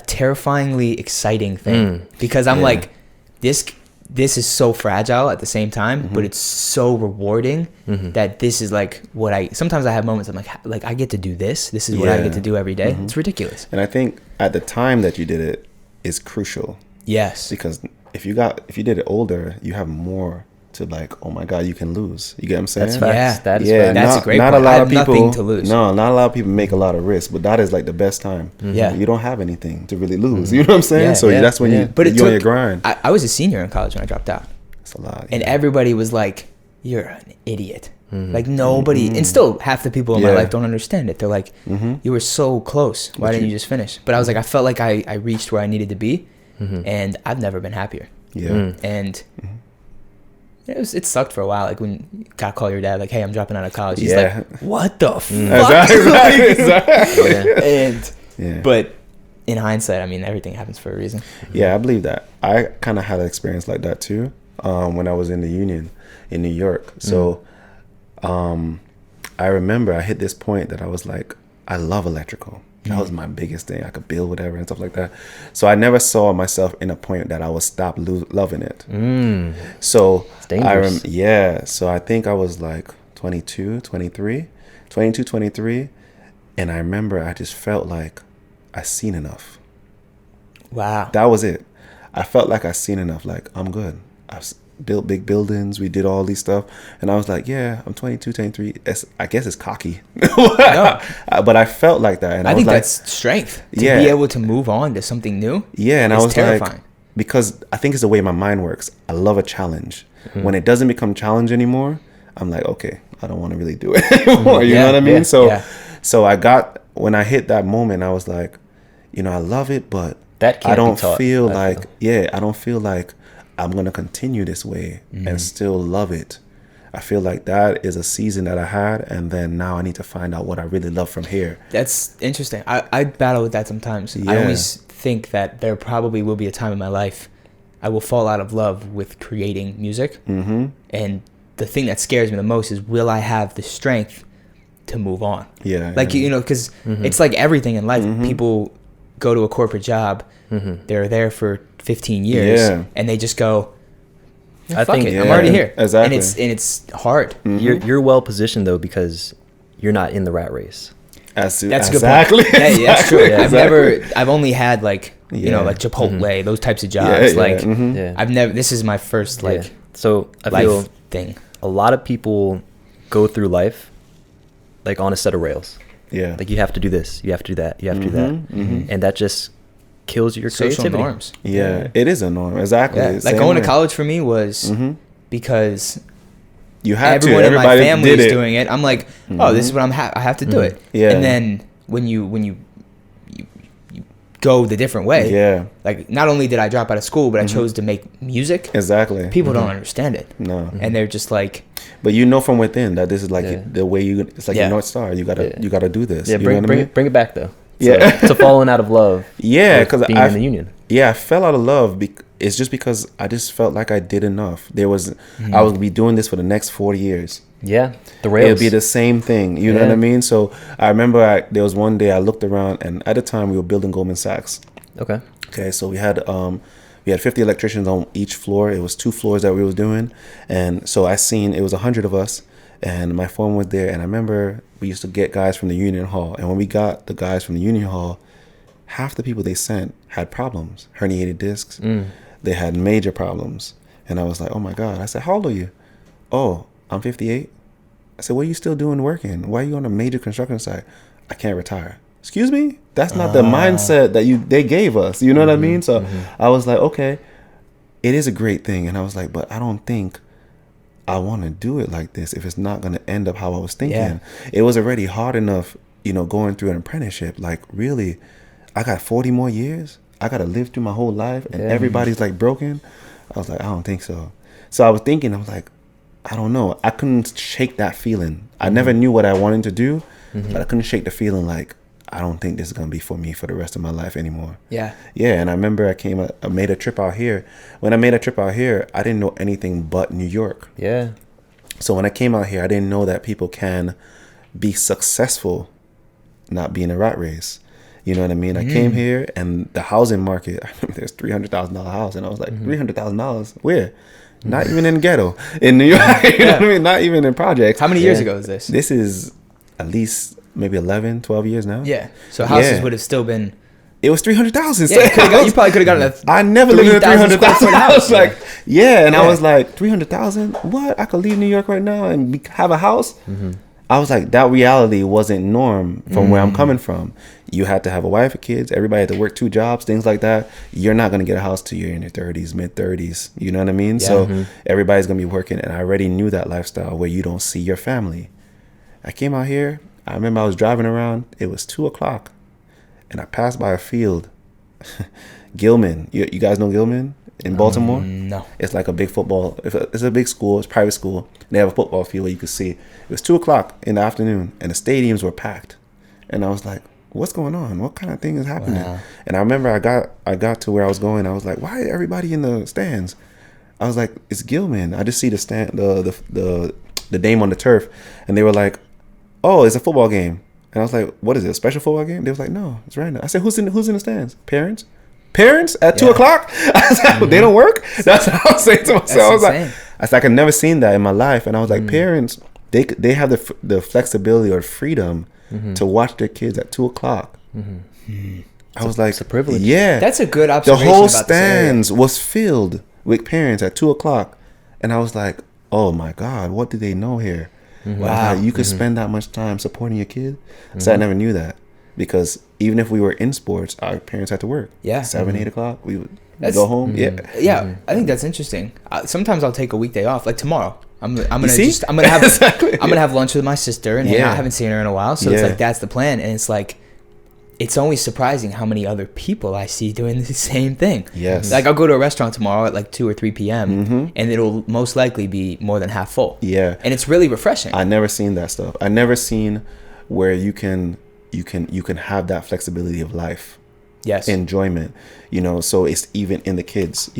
terrifyingly exciting thing because I'm like, this is so fragile at the same time, but it's so rewarding that this is like what sometimes I have moments I'm like I get to do this. This is what I get to do every day. It's ridiculous. And I think at the time that you did it is crucial. Yes. Because if you did it older, you have more to like, oh my God, you can lose. You get what I'm saying? That's facts. Yeah. That is facts. That's a great not point. A lot I have of people, nothing to lose. No, not a lot of people make a lot of risk, but that is like the best time. Yeah. You don't have anything to really lose. You know what I'm saying? Yeah, so that's when you're on your grind. I was a senior in college when I dropped out. That's a lot. And everybody was like, you're an idiot. Like nobody, and still half the people in my life don't understand it. They're like, you were so close. Why didn't you just finish? But I was like, I felt like I reached where I needed to be, and I've never been happier. Yeah. And it sucked for a while. Like when you gotta call your dad, like, hey, I'm dropping out of college. He's like, what the fuck? Exactly. But in hindsight, I mean, everything happens for a reason. Yeah, I believe that. I kind of had an experience like that too when I was in the union in New York. So I remember I hit this point that I was like, I love electrical. That was my biggest thing. I could build whatever and stuff like that. So I never saw myself in a point that I would stop loving it. So so I think I was like 22, 23, and I remember I just felt like I seen enough. Wow. That was it. I felt like I seen enough. Like, I'm good. I've built big buildings. We did all these stuff. And I was like, yeah, I'm 22, 23. I guess it's cocky. No. But I felt like that. And I think that's strength. To be able to move on to something new. Yeah. And I was terrifying. Like, because I think it's the way my mind works. I love a challenge. When it doesn't become challenge anymore, I'm like, okay, I don't want to really do it anymore. You know what I mean? So when I hit that moment, I was like, I love it, but I don't feel like I'm going to continue this way and still love it. I feel like that is a season that I had, and then now I need to find out what I really love from here. That's interesting. I battle with that sometimes. I always think that there probably will be a time in my life I will fall out of love with creating music. And the thing that scares me the most is, will I have the strength to move on? Because it's like everything in life. People go to a corporate job, they're there for 15 years, and they just go, I think I'm already here. Exactly. And it's hard. You're well positioned though, because you're not in the rat race. That's a good point. That's true. I've only had like like Chipotle, those types of jobs. I've never. This is my first So I feel thing. A lot of people go through life like on a set of rails. Yeah. Like, you have to do this, you have to do that, you have to do that, and that just kills your creativity. Social norms. Yeah, it is a norm. Exactly. Yeah. Like going to college for me was because you had everyone in my family is doing it. I'm like, oh, this is what I have to do it. Yeah. And then when you go the different way, like, not only did I drop out of school, but I chose to make music. Exactly. People don't understand it. No. And they're just like, but from within that this is like the way it's like your North Star. You gotta do this. Yeah, bring it back though. Yeah. To falling out of love. Yeah, because being in the union. Yeah, I fell out of love. It's just because I just felt like I did enough. I would be doing this for the next 40 years. Yeah, the rails. It'd be the same thing. You know what I mean? So I remember there was one day I looked around, and at the time we were building Goldman Sachs. Okay. So we had 50 electricians on each floor. It was 2 floors that we was doing, and so it was 100 of us, and my phone was there. And I remember we used to get guys from the union hall, and when we got the guys from the union hall, half the people they sent had problems, herniated discs. They had major problems, and I was like, oh my God. I said, how old are you? Oh, I'm 58. I said, what are you still doing working? Why are you on a major construction site? I can't retire. Excuse me? That's not the mindset that they gave us. You know what I mean? So I was like, okay, it is a great thing. And I was like, but I don't think I want to do it like this if it's not going to end up how I was thinking. Yeah. It was already hard enough, going through an apprenticeship. Like, really, I got 40 more years. I got to live through my whole life, and everybody's like broken. I was like, I don't think so. So I was thinking, I was like, I don't know. I couldn't shake that feeling. I never knew what I wanted to do, but I couldn't shake the feeling like, I don't think this is going to be for me for the rest of my life anymore. Yeah. Yeah. And I remember I made a trip out here. When I made a trip out here, I didn't know anything but New York. Yeah. So when I came out here, I didn't know that people can be successful not being a rat race. You know what I mean? I came here, and the housing market, I remember there's $300,000 house, and I was like, $300,000? Where? Not even in the ghetto in New York. You know what I mean? Not even in projects. How many years ago is this? This is at least maybe 11, 12 years now. Yeah. So houses would have still been. It was 300,000. Yeah, you probably could have gotten I never lived in a 300,000 house. Yeah. Like, and I was like, 300,000? What? I could leave New York right now and have a house? I was like, that reality wasn't norm from where I'm coming from. You had to have a wife and kids. Everybody had to work 2 jobs, things like that. You're not going to get a house till you're in your 30s, mid 30s. You know what I mean? Yeah. So everybody's going to be working. And I already knew that lifestyle where you don't see your family. I came out here. I remember I was driving around. It was 2:00. And I passed by a field. Gilman. You guys know Gilman in Baltimore? No. It's like a big football. It's a big school. It's a private school. They have a football field where you could see. It was 2:00 in the afternoon, and the stadiums were packed. And I was like, what's going on? What kind of thing is happening? Wow. And I remember I got to where I was going. I was like, why is everybody in the stands? I was like, it's Gilman. I just see the stand, the name on the turf. And they were like, oh, it's a football game. And I was like, what is it, a special football game? They was like, no, it's random. I said, who's in the stands? Parents at 2:00? I was like, they don't work? That's what I was saying to myself. I was like, I've never seen that in my life. And I was like, parents, they have the flexibility or freedom to watch their kids at 2:00. I was like, it's a privilege. Yeah. That's a good observation. The whole stands was filled with parents at 2:00. And I was like, oh my God, what do they know here? Wow. You could spend that much time supporting your kid. So I never knew that, because even if we were in sports, our parents had to work. Yeah. 7, 8 o'clock, we would go home. Yeah. I think that's interesting. Sometimes I'll take a weekday off, like tomorrow. I'm gonna have I'm gonna have lunch with my sister and hang out. I haven't seen her in a while, so it's like that's the plan. And it's like, it's always surprising how many other people I see doing the same thing. Yes. Like I'll go to a restaurant tomorrow at like 2 or 3 p.m. And it'll most likely be more than half full. Yeah. And it's really refreshing. I never seen that stuff. I never seen where you can have that flexibility of life. Yes. Enjoyment. So it's even in the kids.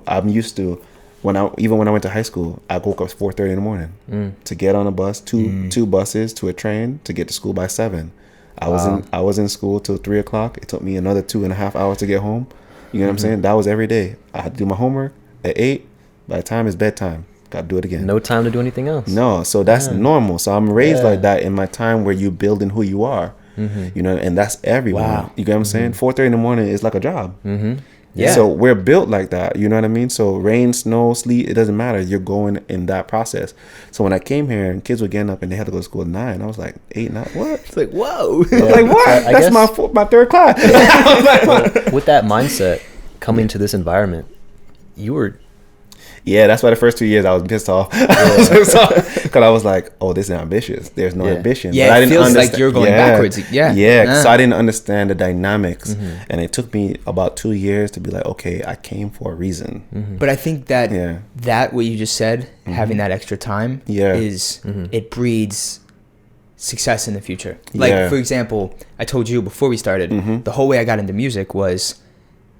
I'm used to when I went to high school, I woke up at 4:30 in the morning to get on a bus, two buses to a train to get to school by 7. I was in school till 3:00. It took me another 2.5 hours to get home. You know what I'm saying? That was every day. I had to do my homework at 8. By the time it's bedtime, got to do it again. No time to do anything else. No, so that's normal. So I'm raised like that in my time where you're building who you are. And that's everyone. Wow. You get what I'm saying? 4:30 in the morning is like a job. Yeah. So we're built like that. You know what I mean? So rain, snow, sleet, it doesn't matter. You're going in that process. So when I came here and kids were getting up and they had to go to school at 9, I was like, 8, 9, what? It's like, whoa. Yeah. Like, what? That's my third class. Well, with that mindset coming to this environment, you were... Yeah, that's why the first 2 years I was pissed off. Because I was like, oh, this is ambitious. There's no ambition. Yeah, but it feels like you're going backwards. Yeah. So I didn't understand the dynamics. And it took me about 2 years to be like, okay, I came for a reason. But I think that what you just said, having that extra time, is it breeds success in the future. Like, for example, I told you before we started, the whole way I got into music was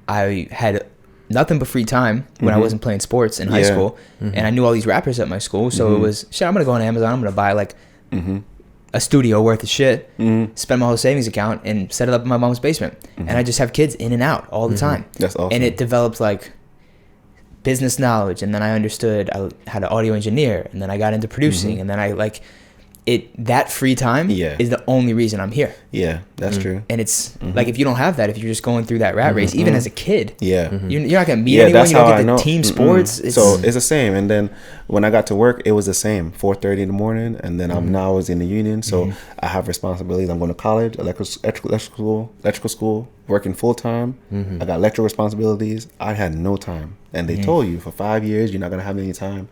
I had nothing but free time when I wasn't playing sports in high school. And I knew all these rappers at my school. So it was, I'm going to go on Amazon. I'm going to buy like a studio worth of shit, spend my whole savings account and set it up in my mom's basement. And I just have kids in and out all the time. That's awesome. And it developed like business knowledge. And then I understood how to audio engineer. And then I got into producing. And then I that free time is the only reason I'm here. Yeah, that's true. And it's like, if you don't have that, if you're just going through that rat race, even as a kid, you're not going to meet anyone. You don't get the team sports. So it's the same. And then when I got to work, it was the same. 4:30 in the morning. And then I'm now in the union. So I have responsibilities. I'm going to college, electrical school, working full time. I got electrical responsibilities. I had no time. And they told you for 5 years, you're not going to have any time.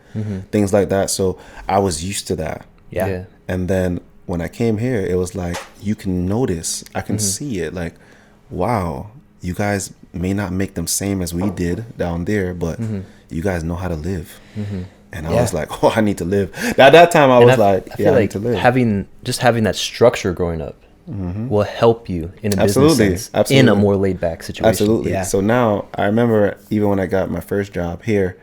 Things like that. So I was used to that. Yeah. And then when I came here, it was like, you can notice, I can see it. Like, wow, you guys may not make them same as we did down there, but you guys know how to live. And I was like, oh, I need to live. At that time, I was like, I need to live. Having that structure growing up, will help you in a business sense in a more laid back situation. Absolutely. Yeah. So now I remember even when I got my first job here,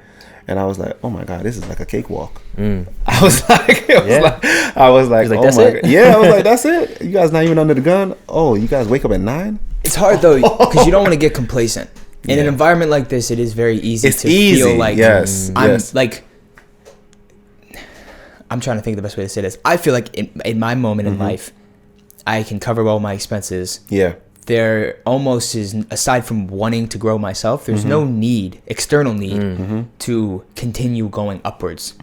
and I was like, oh my God, this is like a cakewalk. I was like, I was like, oh my God. Yeah, I was like, that's it. You guys not even under the gun. Oh, you guys wake up at 9? It's hard though, because you don't want to get complacent. In an environment like this, it is very easy to feel like I'm trying to think of the best way to say this. I feel like in my moment in life, I can cover all my expenses. Yeah. There almost is, aside from wanting to grow myself, there's no need, external need, to continue going upwards.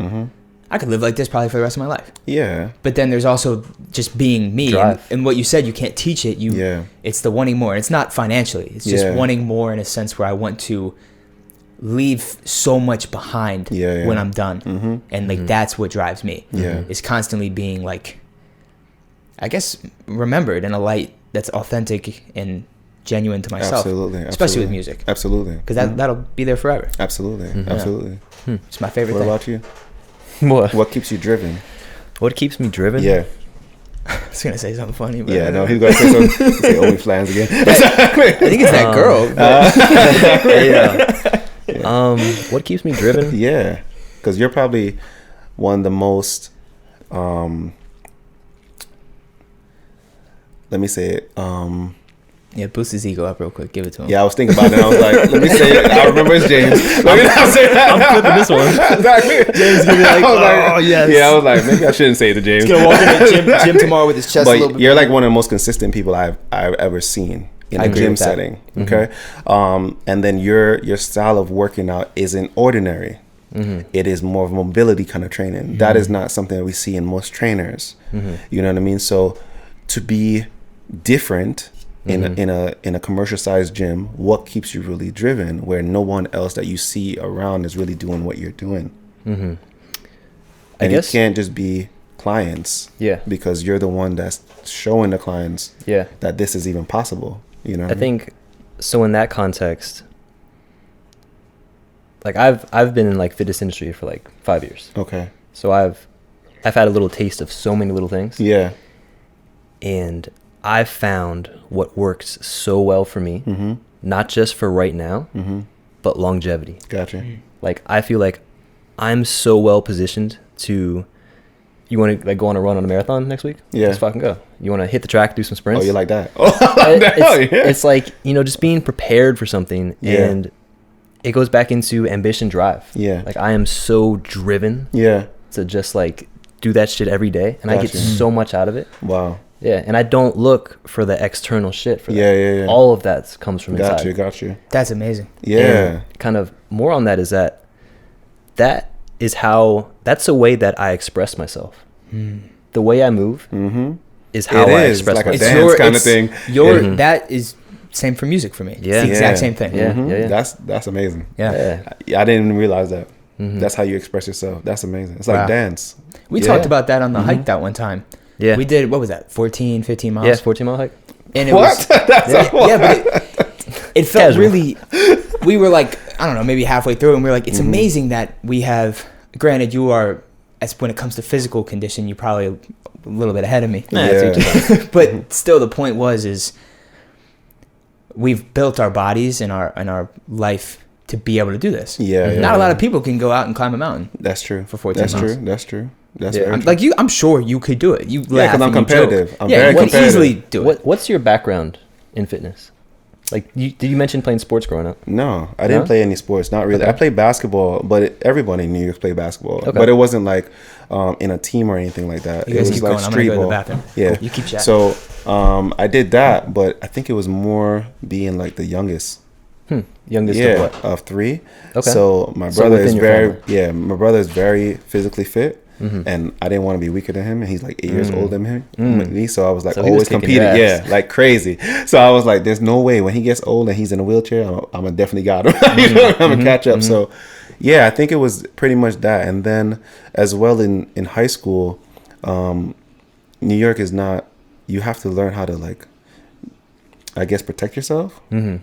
I could live like this probably for the rest of my life. Yeah. But then there's also just being me. And what you said, you can't teach it. It's the wanting more. It's not financially. It's just wanting more in a sense where I want to leave so much behind when I'm done. And like that's what drives me. Is constantly being like, I guess, remembered in a light that's authentic and genuine to myself. Absolutely. Especially with music. Absolutely. Because that'll be there forever. Absolutely. Absolutely. It's my favorite thing. What about you? What keeps you driven? What keeps me driven? Yeah. I was gonna say something funny, but no, he's gonna say something. Say OnlyFans again. I think it's that girl. What keeps me driven? Yeah, because you're probably one of the most. Let me say it. Boost his ego up real quick. Give it to him. Yeah, I was thinking about it. And I was like, let me say it. I remember it's James. Let me not say that. I'm flipping this one. Exactly. James gonna be like, oh yes. Yeah, I was like, maybe I shouldn't say it to James. He's gonna walk in the gym tomorrow with his chest a little bit. You're like one of the most consistent people I've ever seen in a gym setting. Okay, and then your style of working out isn't ordinary. It is more of a mobility kind of training. That is not something that we see in most trainers. You know what I mean? So to be different in a commercial sized gym, what keeps you really driven where no one else that you see around is really doing what you're doing? And it can't just be clients, because you're the one that's showing the clients that this is even possible. You know, I think so. In that context, like I've been in like fitness industry for like 5 years. Okay. So I've had a little taste of so many little things. Yeah. And I've found what works so well for me, not just for right now, but longevity. Gotcha. Like I feel like I'm so well positioned to. You want to like go on a run on a marathon next week? Yeah. Let's fucking go. You want to hit the track, do some sprints? Oh, you like that? It's like, just being prepared for something, and it goes back into ambition, drive. Yeah. Like I am so driven. Yeah. To just like do that shit every day, and I get so much out of it. Wow. Yeah, and I don't look for the external shit for that. Yeah. All of that comes from inside. Got you. That's amazing. Yeah. And kind of more on that is that that's the way that I express myself. The way I move is how I express like myself. A dance kind of thing. That is same for music for me. Yeah. It's the exact same thing. Yeah. That's amazing. Yeah. I didn't even realize that. That's how you express yourself. That's amazing. It's like dance. We talked about that on the hike that one time. Yeah. We did, what was that, 14, 15 miles? Yeah, 14-mile hike. And it was, but it felt really, we were like, I don't know, maybe halfway through, and we were like, it's amazing that we have, granted, you are, as when it comes to physical condition, you're probably a little bit ahead of me. But still, the point is we've built our bodies and our life to be able to do this. Not a lot of people can go out and climb a mountain. That's true. For 14 miles. That's true. That's very true. Like I'm sure you could do it. You laugh because I'm competitive. I'm very you competitive. can easily do it. What's your background in fitness? Like, did you mention playing sports growing up? No, I didn't play any sports. Not really. Okay. I played basketball, but everybody in New York played basketball. Okay. But it wasn't like in a team or anything like that. You guys it was keep like going. street I'm gonna go ball. to the bathroom. Yeah. Cool. You keep chatting. So I did that, but I think it was more being like the youngest. Youngest of what? Of 3. Okay. So my brother is my brother is very physically fit. And I didn't want to be weaker than him, and he's like 8 years older than me. So I was like always competing, like crazy. So I was like, there's no way when he gets old and he's in a wheelchair, I'm gonna definitely got him. I'm gonna catch up. So I think it was pretty much that. And then as well in high school, New York is not. You have to learn how to like, I guess, protect yourself.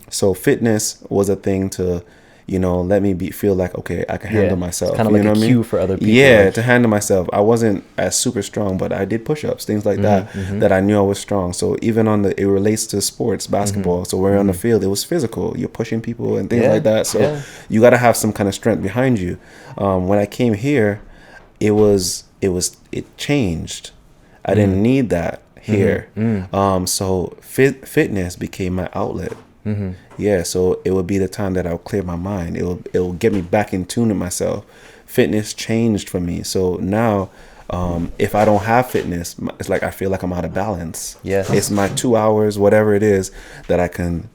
So fitness was a thing to let me feel like, okay, I can handle myself. Kind of like a cue for other people. Yeah, like, to handle myself. I wasn't as super strong, but I did push-ups, things like that I knew I was strong. So even it relates to sports, basketball. So we're on the field, it was physical. You're pushing people and things like that. So you got to have some kind of strength behind you. When I came here, it changed. I didn't need that here. So fitness became my outlet. Yeah, so it would be the time that I'll clear my mind. It'll get me back in tune with myself. Fitness changed for me. So now, if I don't have fitness, it's like I feel like I'm out of balance. Yeah, it's my 2 hours, whatever it is, that I can,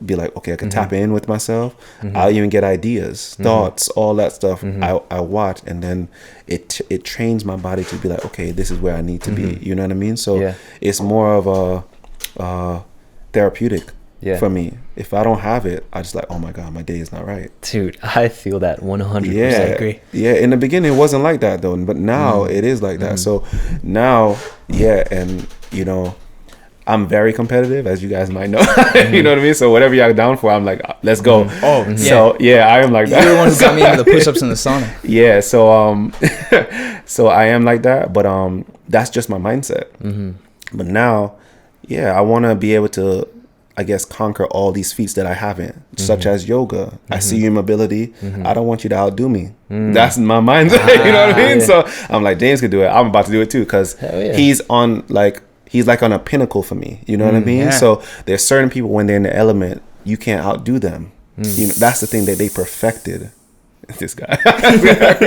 be like, okay, I can tap in with myself. I'll even get ideas, thoughts, all that stuff. I watch, and then it trains my body to be like, okay, this is where I need to be. You know what I mean? So it's more of a therapeutic. For me, if I don't have it, I just like, oh my God, my day is not right. Dude, I feel that 100%. Agree. Yeah, in the beginning it wasn't like that though, but now it is like that. So now, and I'm very competitive, as you guys might know. You know what I mean? So whatever y'all down for, I'm like, let's go. Oh, yeah. So I am like that. You're the one who got me into the push-ups in the sauna. Yeah, so so I am like that, but that's just my mindset. But now, I want to be able to, I guess, conquer all these feats that I haven't, such as yoga. I see your mobility. I don't want you to outdo me. That's my mindset. You know what I mean? So I'm like, James could do it. I'm about to do it too, because he's on he's like on a pinnacle for me. You know what I mean? Yeah. So there's certain people, when they're in the element, you can't outdo them. That's the thing that they perfected. This guy.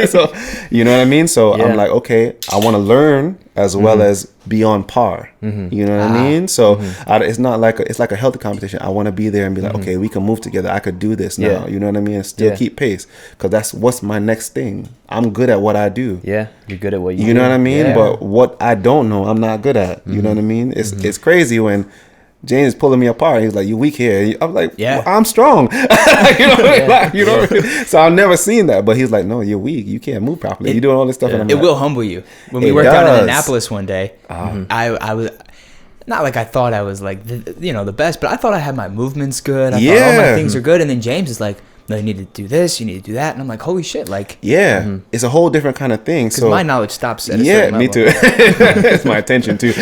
So you know what I mean? So I'm like, okay, I want to learn as well as be on par. You know what I mean? So it's not like it's like a healthy competition. I want to be there and be like, okay, we can move together. I could do this now. You know what I mean? And still keep pace, because that's what's my next thing. I'm good at what I do. Yeah, you're good at what you do. You know what I mean? But what I don't know, I'm not good at. You know what I mean? It's crazy when James is pulling me apart. He's like, "You weak here." I'm like, well, I'm strong. So I've never seen that. But he's like, "No, you're weak. You can't move properly. You're doing all this stuff." And I'm it like, will humble you. When we worked out in Annapolis one day, I was not like I thought I was like the best, but I thought I had my movements good. I thought all my things are good. And then James is like, "No, you need to do this. You need to do that." And I'm like, "Holy shit!" Like, it's a whole different kind of thing. Because my knowledge stops at a certain level. Me too. It's my attention too.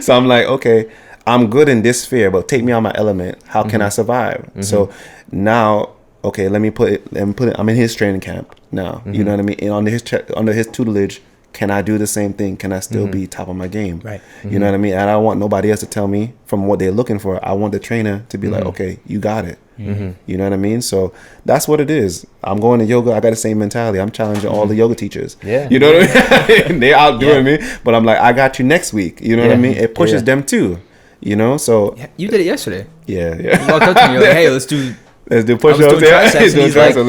So I'm like, okay, I'm good in this sphere, but take me out of my element. How can I survive? So now, okay, let me put it. I'm in his training camp now. You know what I mean? And under his tutelage, can I do the same thing? Can I still be top of my game? Right. You know what I mean? And I don't want nobody else to tell me from what they're looking for. I want the trainer to be like, okay, you got it. You know what I mean? So that's what it is. I'm going to yoga. I got the same mentality. I'm challenging all the yoga teachers. Yeah. You know what I mean? They're outdoing me, but I'm like, I got you next week. You know what I mean? It pushes them too. You know? So you did it yesterday. Yeah. You walked up to me, you're like, hey, let's do push-ups. Let's do it together.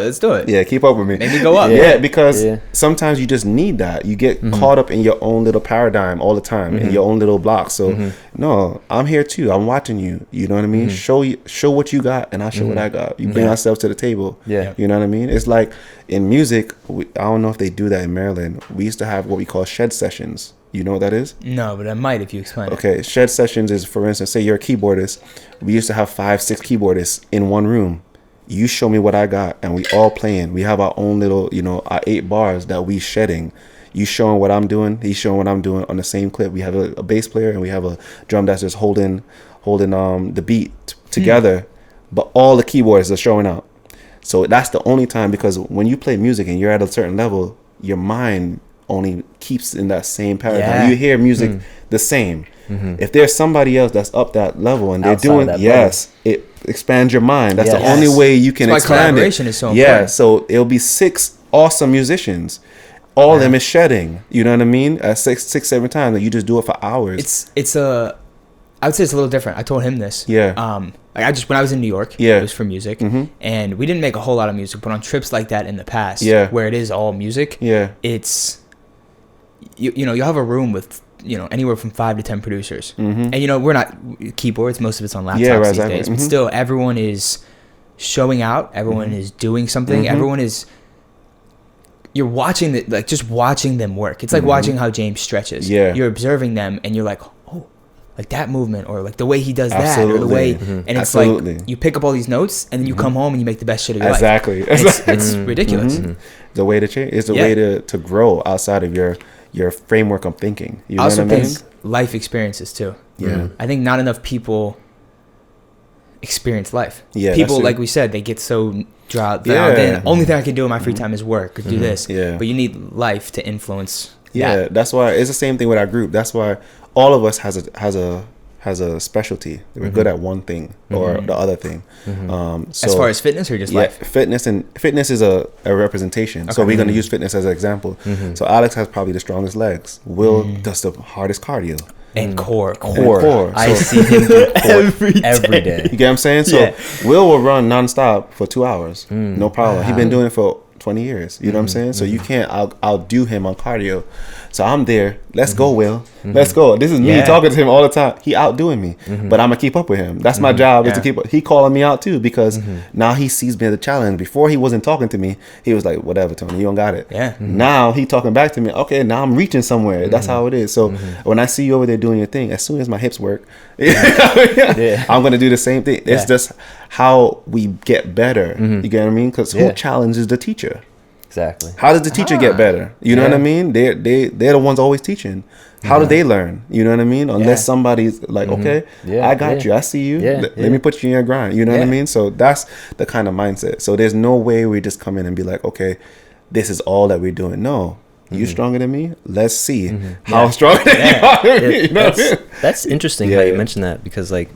Let's do it. Yeah, keep up with me. Maybe go up. Yeah, because sometimes you just need that. You get caught up in your own little paradigm all the time, in your own little block. So no, I'm here too. I'm watching you. You know what I mean? Show what you got, and I'll show what I got. You bring ourselves to the table. Yeah. You know what I mean? It's like in music. I don't know if they do that in Maryland. We used to have what we call shed sessions. You know what that is? No, but I might if you explain it. Okay, shed sessions is, for instance, say you're a keyboardist. We used to have 5-6 keyboardists in one room. You show me what I got, and we all playing. We have our own little, our 8 bars that we shedding. You showing what I'm doing, he's showing what I'm doing on the same clip. We have a bass player and we have a drum that's just holding the beat together, but all the keyboards are showing up. So that's the only time, because when you play music and you're at a certain level, your mind only keeps in that same paradigm. You hear music the same. If there's somebody else that's up that level and they're doing it expands your mind. That's the only way you can expand collaboration is so important. Yeah, so it'll be 6 awesome musicians. All of them is shedding. You know what I mean? 6-7 times, and you just do it for hours. I would say it's a little different. I told him this. Yeah. When I was in New York, it was for music, and we didn't make a whole lot of music, but on trips like that in the past, where it is all music, it's you'll have a room with anywhere from 5 to 10 producers, and we're not keyboards. Most of it's on laptops these days, but still, everyone is showing out. Everyone is doing something. Everyone is. You're watching just watching them work. It's like watching how James stretches. Yeah. You're observing them, and you're like, oh, like that movement, or like the way he does that, or the way, and it's like you pick up all these notes, and then you come home and you make the best shit of your life. It's ridiculous. The way to change is the way to grow outside of your framework of thinking. You know what I mean? Life experiences too. Yeah, I think not enough people experience life. Yeah, people, like we said, they get so drowned in. Only thing I can do in my free time is work or do this. Yeah, but you need life to influence. Yeah, that's why it's the same thing with our group. That's why all of us has a specialty. We're good at one thing or the other thing. So as far as fitness or just life? Fitness is a representation. Okay. So we're going to use fitness as an example. So Alex has probably the strongest legs. Will does the hardest cardio. And core. I see him do core every day. You get what I'm saying? So Will run nonstop for 2 hours. No problem. He's been doing it for 20 years. You know what I'm saying? So you can't outdo him on cardio. So I'm there. Let's go, Will. Let's go. This is me talking to him all the time. He outdoing me, but I'm gonna keep up with him. That's my job is to keep up. He calling me out too because now he sees me as a challenge. Before he wasn't talking to me. He was like, whatever, Tony, you don't got it. Yeah. Now he talking back to me. Okay, now I'm reaching somewhere. That's how it is. So when I see you over there doing your thing, as soon as my hips work, I'm gonna do the same thing. It's just how we get better. You get what I mean? Because who challenges the teacher? Exactly. How does the teacher get better? You know what I mean? They're the ones always teaching. How do they learn? You know what I mean? Unless somebody's like, okay, I got you. I see you. Let me put you in your grind. You know what I mean? So that's the kind of mindset. So there's no way we just come in and be like, okay, this is all that we're doing. No. You stronger than me? Let's see how strong you are. You know what I mean? That's interesting how you mentioned that, because like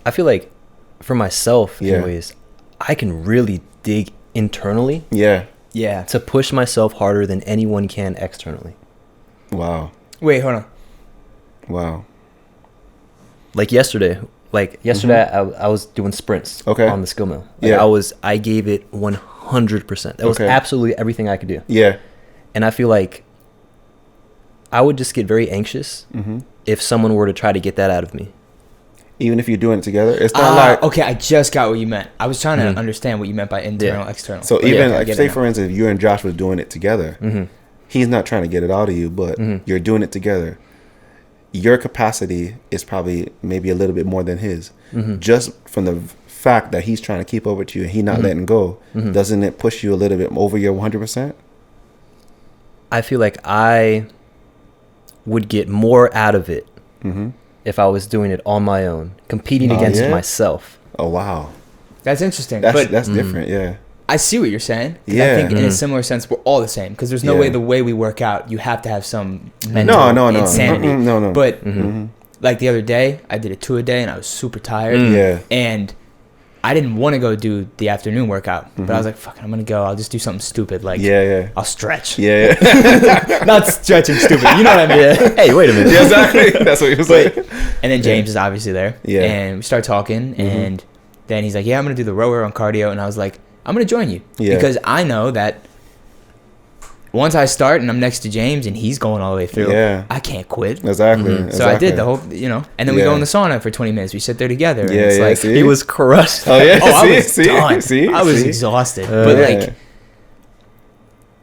I feel like for myself anyways, I can really dig internally. Yeah. To push myself harder than anyone can externally. Wow. Wait, hold on. Wow. Like yesterday, I was doing sprints on the skill mill. I gave it 100%. That was absolutely everything I could do. Yeah. And I feel like I would just get very anxious if someone were to try to get that out of me. Even if you're doing it together, it's not like... Okay, I just got what you meant. I was trying to understand what you meant by internal, external. So even like, say for instance, if you and Josh was doing it together, he's not trying to get it out of you, but you're doing it together. Your capacity is probably maybe a little bit more than his. Just from the fact that he's trying to keep up with you and he's not letting go, doesn't it push you a little bit over your 100%? I feel like I would get more out of it if I was doing it on my own, competing against myself. Oh, wow. That's interesting. That's different, yeah. I see what you're saying. I think in a similar sense, we're all the same, because there's no way the way we work out, you have to have some mental insanity. No. But like the other day, I did a 2 a day and I was super tired. And I didn't want to go do the afternoon workout, but I was like, fuck it, I'm going to go. I'll just do something stupid. Like, I'll stretch. Not stretching stupid. You know what I mean? Hey, wait a minute. Yeah, exactly. That's what he was saying. And then James is obviously there. And we start talking. And then he's like, yeah, I'm going to do the rower on cardio. And I was like, I'm going to join you. Because I know that once I start and I'm next to James and he's going all the way through, I can't quit. Exactly. So I did the whole, and then we go in the sauna for 20 minutes. We sit there together. And it's like, he was crushed. Oh, yeah. I was done. I was exhausted. But like,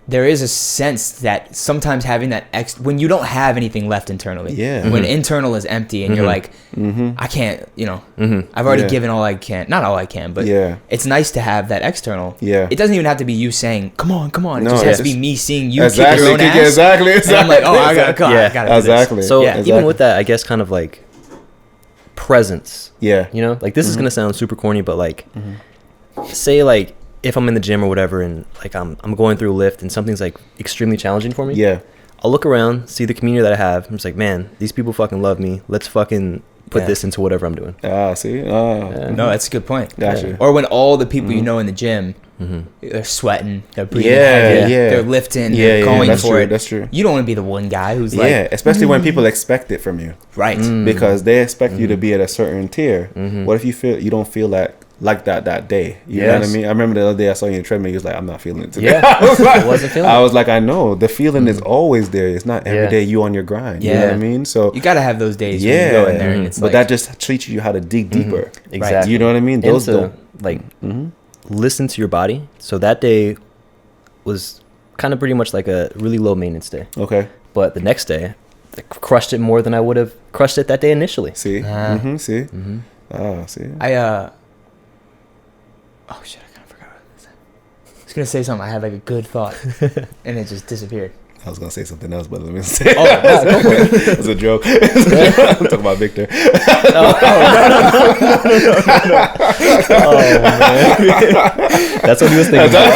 there is a sense that sometimes having that when you don't have anything left internally, when internal is empty and you're like, I can't, I've already given all I can, not all I can, but it's nice to have that external. It doesn't even have to be you saying, come on. It just has to be me seeing you kick your own ass. Exactly. And I'm like, oh, I gotta go. I gotta do this. So even with that, I guess kind of like presence. Like this is gonna sound super corny, but like, say like, if I'm in the gym or whatever and like I'm going through a lift and something's like extremely challenging for me, I'll look around, see the community that I have. I'm just like, man, these people fucking love me. Let's fucking put this into whatever I'm doing. See? No, that's a good point. Gotcha. Or when all the people you know in the gym, they're sweating, they're breathing heavy, they're lifting, they're going for it. That's true. You don't want to be the one guy who's like... especially when people expect it from you. Right. Because they expect you to be at a certain tier. What if you don't feel like that day? You know what I mean? I remember the other day I saw you in the treadmill. You was like, I'm not feeling it today. I was like, I know. The feeling is always there. It's not every day you on your grind. You know what I mean? So you got to have those days when you go in there and it's but that just teaches you how to dig deeper. Exactly. You know what I mean? Those don't like listen to your body. So that day was kind of pretty much like a really low maintenance day. Okay. But the next day, crushed it more than I would have crushed it that day initially. See? See? Mm-hmm. Oh, see? Oh shit, I kind of forgot what I was gonna say something. I had like a good thought, and it just disappeared. I was gonna say something else, but let me say. Oh, yeah, go for it. It was a joke. I'm talking about Victor. No. Oh man, That's what he was thinking about.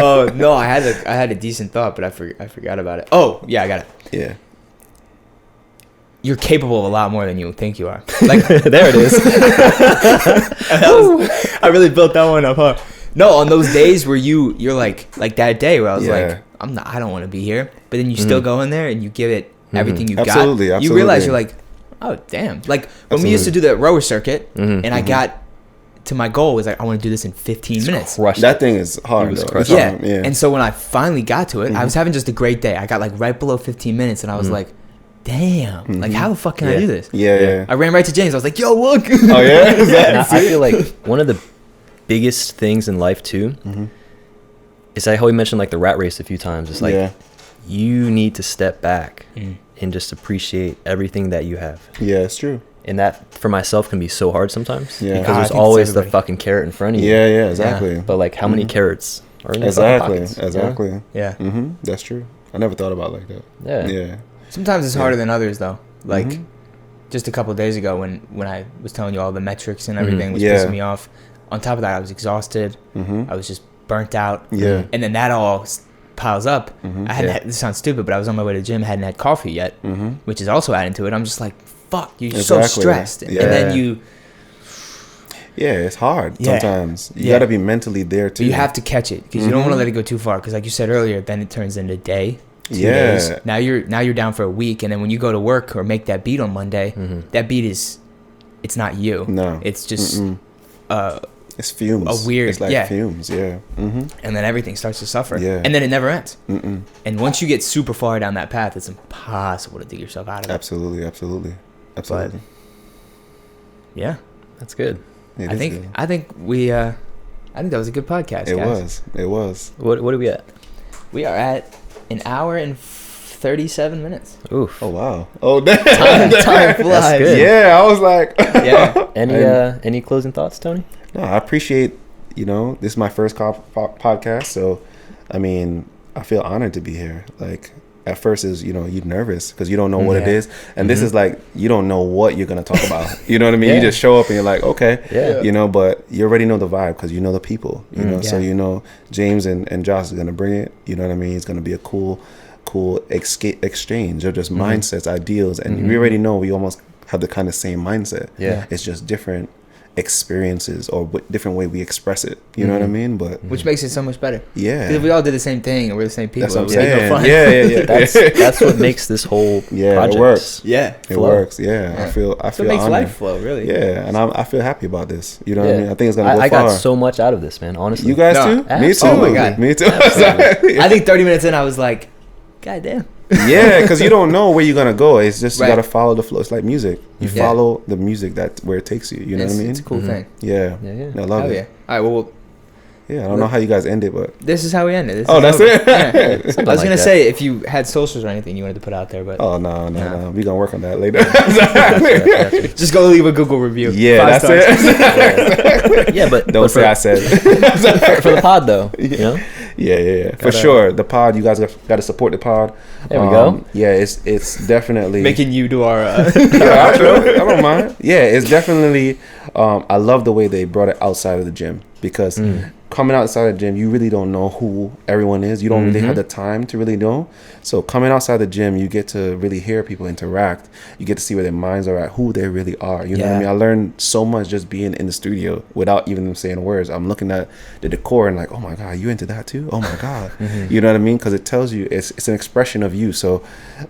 Oh no, I had a decent thought, but I forgot about it. Oh yeah, I got it. Yeah. You're capable of a lot more than you think you are. Like There it is. I really built that one up, huh? No, on those days where you're like that day where I was like, I don't want to be here, but then you still go in there and you give it everything you got. Absolutely. You realize you're like, oh damn! Like when we used to do that rower circuit, and I got to my goal was like, I want to do this in 15 minutes. That thing is hard. Yeah. And so when I finally got to it, I was having just a great day. I got like right below 15 minutes, and I was like, damn, like how the fuck can I do this? Yeah. I ran right to James. I was like, yo, look. Oh yeah. And I feel like one of the biggest things in life too is how we mentioned like the rat race a few times. It's like you need to step back and just appreciate everything that you have. Yeah, it's true. And that for myself can be so hard sometimes because there's think always the fucking carrot in front of you. Yeah, exactly. But like how many carrots are in your pockets? Exactly. Yeah. That's true. I never thought about it like that. Yeah. Sometimes it's harder than others though. Like just a couple of days ago when I was telling you all the metrics and everything was pissing me off. On top of that, I was exhausted. I was just burnt out. Yeah. And then that all piles up. I hadn't had, this sounds stupid, but I was on my way to the gym, hadn't had coffee yet, which is also adding to it. I'm just like, fuck, you're so stressed. And then you... Yeah, it's hard sometimes. You got to be mentally there too. But you have to catch it because you don't want to let it go too far because like you said earlier, then it turns into day. 2 days. Now you're down for a week, and then when you go to work or make that beat on Monday, that beat it's not you. No. It's just... it's fumes. A weird, it's like fumes, and then everything starts to suffer, and then it never ends. And once you get super far down that path, it's impossible to dig yourself out of it. Absolutely. But, yeah, that's good. I think that was a good podcast. It was. What are we at? We are at an hour and 37 minutes. Oof. Oh wow. Oh damn. Time flies. That's good. Yeah, I was like. Any closing thoughts, Tony? No, I appreciate. This is my first podcast, so I mean, I feel honored to be here. Like at first is you're nervous because you don't know what it is, and this is like you don't know what you're gonna talk about. You know what I mean? You just show up and you're like, okay, but you already know the vibe because you know the people. So James and Josh is gonna bring it. You know what I mean? It's gonna be a cool exchange of just mindsets, ideals, and we already know we almost have the kind of same mindset. Yeah, it's just different experiences or different way we express it. You know what I mean? But which makes it so much better. Yeah, because if we all did the same thing and we're the same people, that's what I'm saying. No fun. Yeah. That's what makes this whole project. It works. Yeah, it works. Yeah, I feel. So it makes honored. life flow, really. Yeah, and I feel happy about this. You know what I mean? I think it's gonna go I far. got so much out of this, man. Honestly, You guys too? Me too. Oh my God. Me too. I think 30 minutes in, I was like, God damn. Yeah, because you don't know where you're gonna go. It's just you gotta follow the flow. It's like music. You follow the music where it takes you. You know what I mean? It's a cool thing. Yeah. I love it. Yeah. All right. Well. Yeah, I don't know how you guys end it, but this is how we end it. That's it. Yeah. I was gonna say if you had socials or anything you wanted to put out there, but no. We gonna work on that later. Just go leave a Google review. Yeah, 5 stars. it. Yeah, but don't say I said. For the pod though, you know. Yeah. For sure, the pod. You guys got to support the pod. There we go. Yeah, it's definitely making you do our. Yeah, I don't mind. Yeah, it's definitely. I love the way they brought it outside of the gym because coming outside the gym, you really don't know who everyone is. You don't really have the time to really know. So coming outside the gym, you get to really hear people interact. You get to see where their minds are at, who they really are. You know what I mean? I learned so much just being in the studio without even them saying words. I'm looking at the decor and like, oh my God, you into that too? Oh my God. You know what I mean? Because it tells you, it's an expression of you. So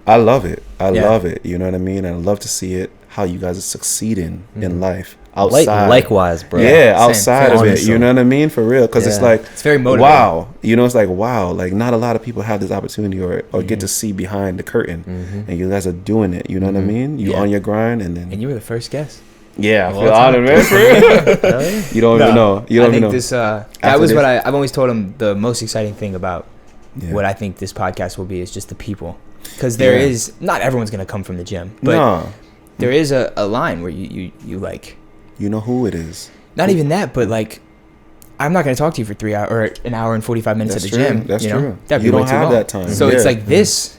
I love it. I love it. You know what I mean? And I love to see it, how you guys are succeeding in life. Outside. Likewise, bro. Yeah, outside of honestly. it. You know what I mean? For real. Because it's like, it's very motivating. Wow. It's like, wow. Like, not a lot of people have this opportunity or get to see behind the curtain. And you guys are doing it. You know what I mean? You on your grind. And you were the first guest. Yeah, I feel honored, man. For real. You don't even know. You don't even know. I think that was what I've always told him the most exciting thing about what I think this podcast will be is just the people. Because there is, not everyone's going to come from the gym, but there is a line where you like... You know who it is. Not even that, but like, I'm not going to talk to you for 3 hours or an hour and 45 minutes at the gym. That's true. That'd be you way don't too have long. that time. So it's like this...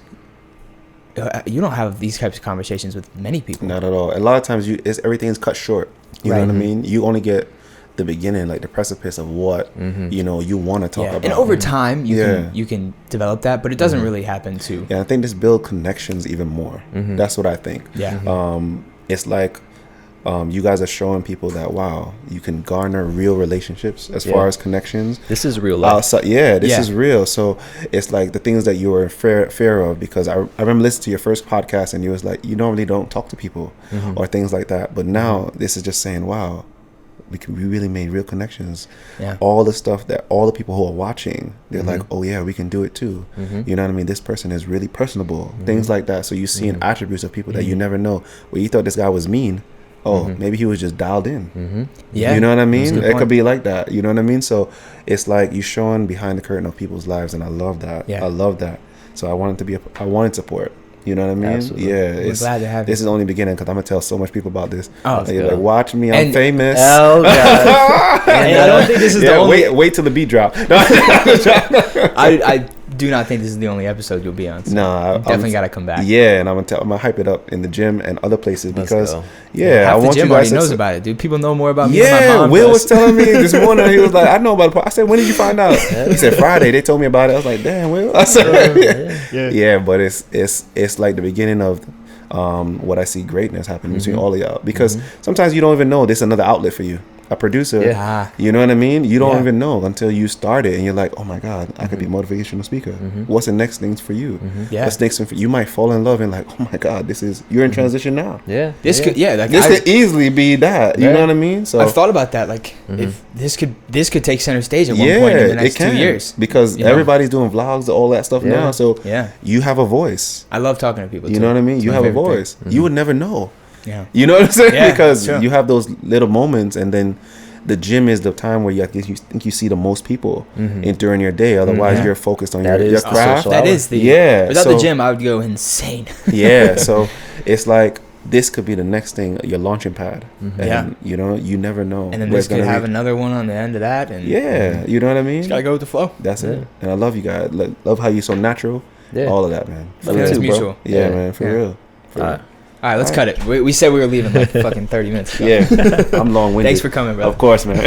you don't have these types of conversations with many people. Not at all. A lot of times, everything's cut short. You know what I mean? You only get the beginning, like the precipice of what you know you want to talk about. And over time, you can develop that, but it doesn't really happen to. Yeah, I think this build connections even more. That's what I think. Yeah. It's like you guys are showing people that wow, you can garner real relationships as far as connections. This is real life. This is real. So it's like the things that you were fear of, because I remember listening to your first podcast and you was like, you normally don't talk to people or things like that, but now this is just saying, wow, we really made real connections. All the stuff that all the people who are watching, they're like, oh yeah, we can do it too. You know what I mean? This person is really personable, things like that. So you see attributes of people that you never know. Where you thought this guy was mean, maybe he was just dialed in. You know what I mean? It could be like that. You know what I mean? So it's like you showing behind the curtain of people's lives, and I love that. I love that. So I wanted support. You know what I mean? Absolutely. We're glad to have you. This is only beginning, because I'm gonna tell so much people about this. You're like, watch me, I'm famous. Oh god! And I don't think this is the only. Wait till the beat drop. I do not think this is the only episode you'll be on. So no, definitely got to come back. Yeah, and I'm gonna hype it up in the gym and other places, because half I want the gym you guys already knows about it, dude. People know more about me. Yeah, than my mom Will does. was telling me this morning. He was like, I know about the podcast. I said, when did you find out? He said Friday. They told me about it. I was like, damn, Will. I said, yeah, but it's like the beginning of what I see greatness happening between all of y'all, because sometimes you don't even know this is another outlet for you. A producer, you know what I mean? You don't even know until you start it, and you're like, oh my God, I could be a motivational speaker. What's the next things for you? What's next thing for you? Might fall in love and like, oh my God, you're in transition now. This could easily be that. You know what I mean? So I've thought about that. Like, if this could take center stage at one point in the next 2 years, because everybody's doing vlogs, all that stuff now. So you have a voice. I love talking to people. You know what I mean? You have a voice. You would never know. Yeah. You know what I'm saying? Because you have those little moments, and then the gym is the time where you think you see the most people during your day. Otherwise, you're focused on your craft. That is the without the gym, I would go insane. So it's like this could be the next thing, your launching pad. And you know, you never know. And then this could have another one on the end of that. And you know what I mean? Just gotta go with the flow. That's it. And I love you guys. Love how you're so natural. All of that, man. It's mutual. Yeah, man. For real. All right, let's cut it. We said we were leaving like fucking 30 minutes ago. I'm long-winded. Thanks for coming, bro. Of course, man.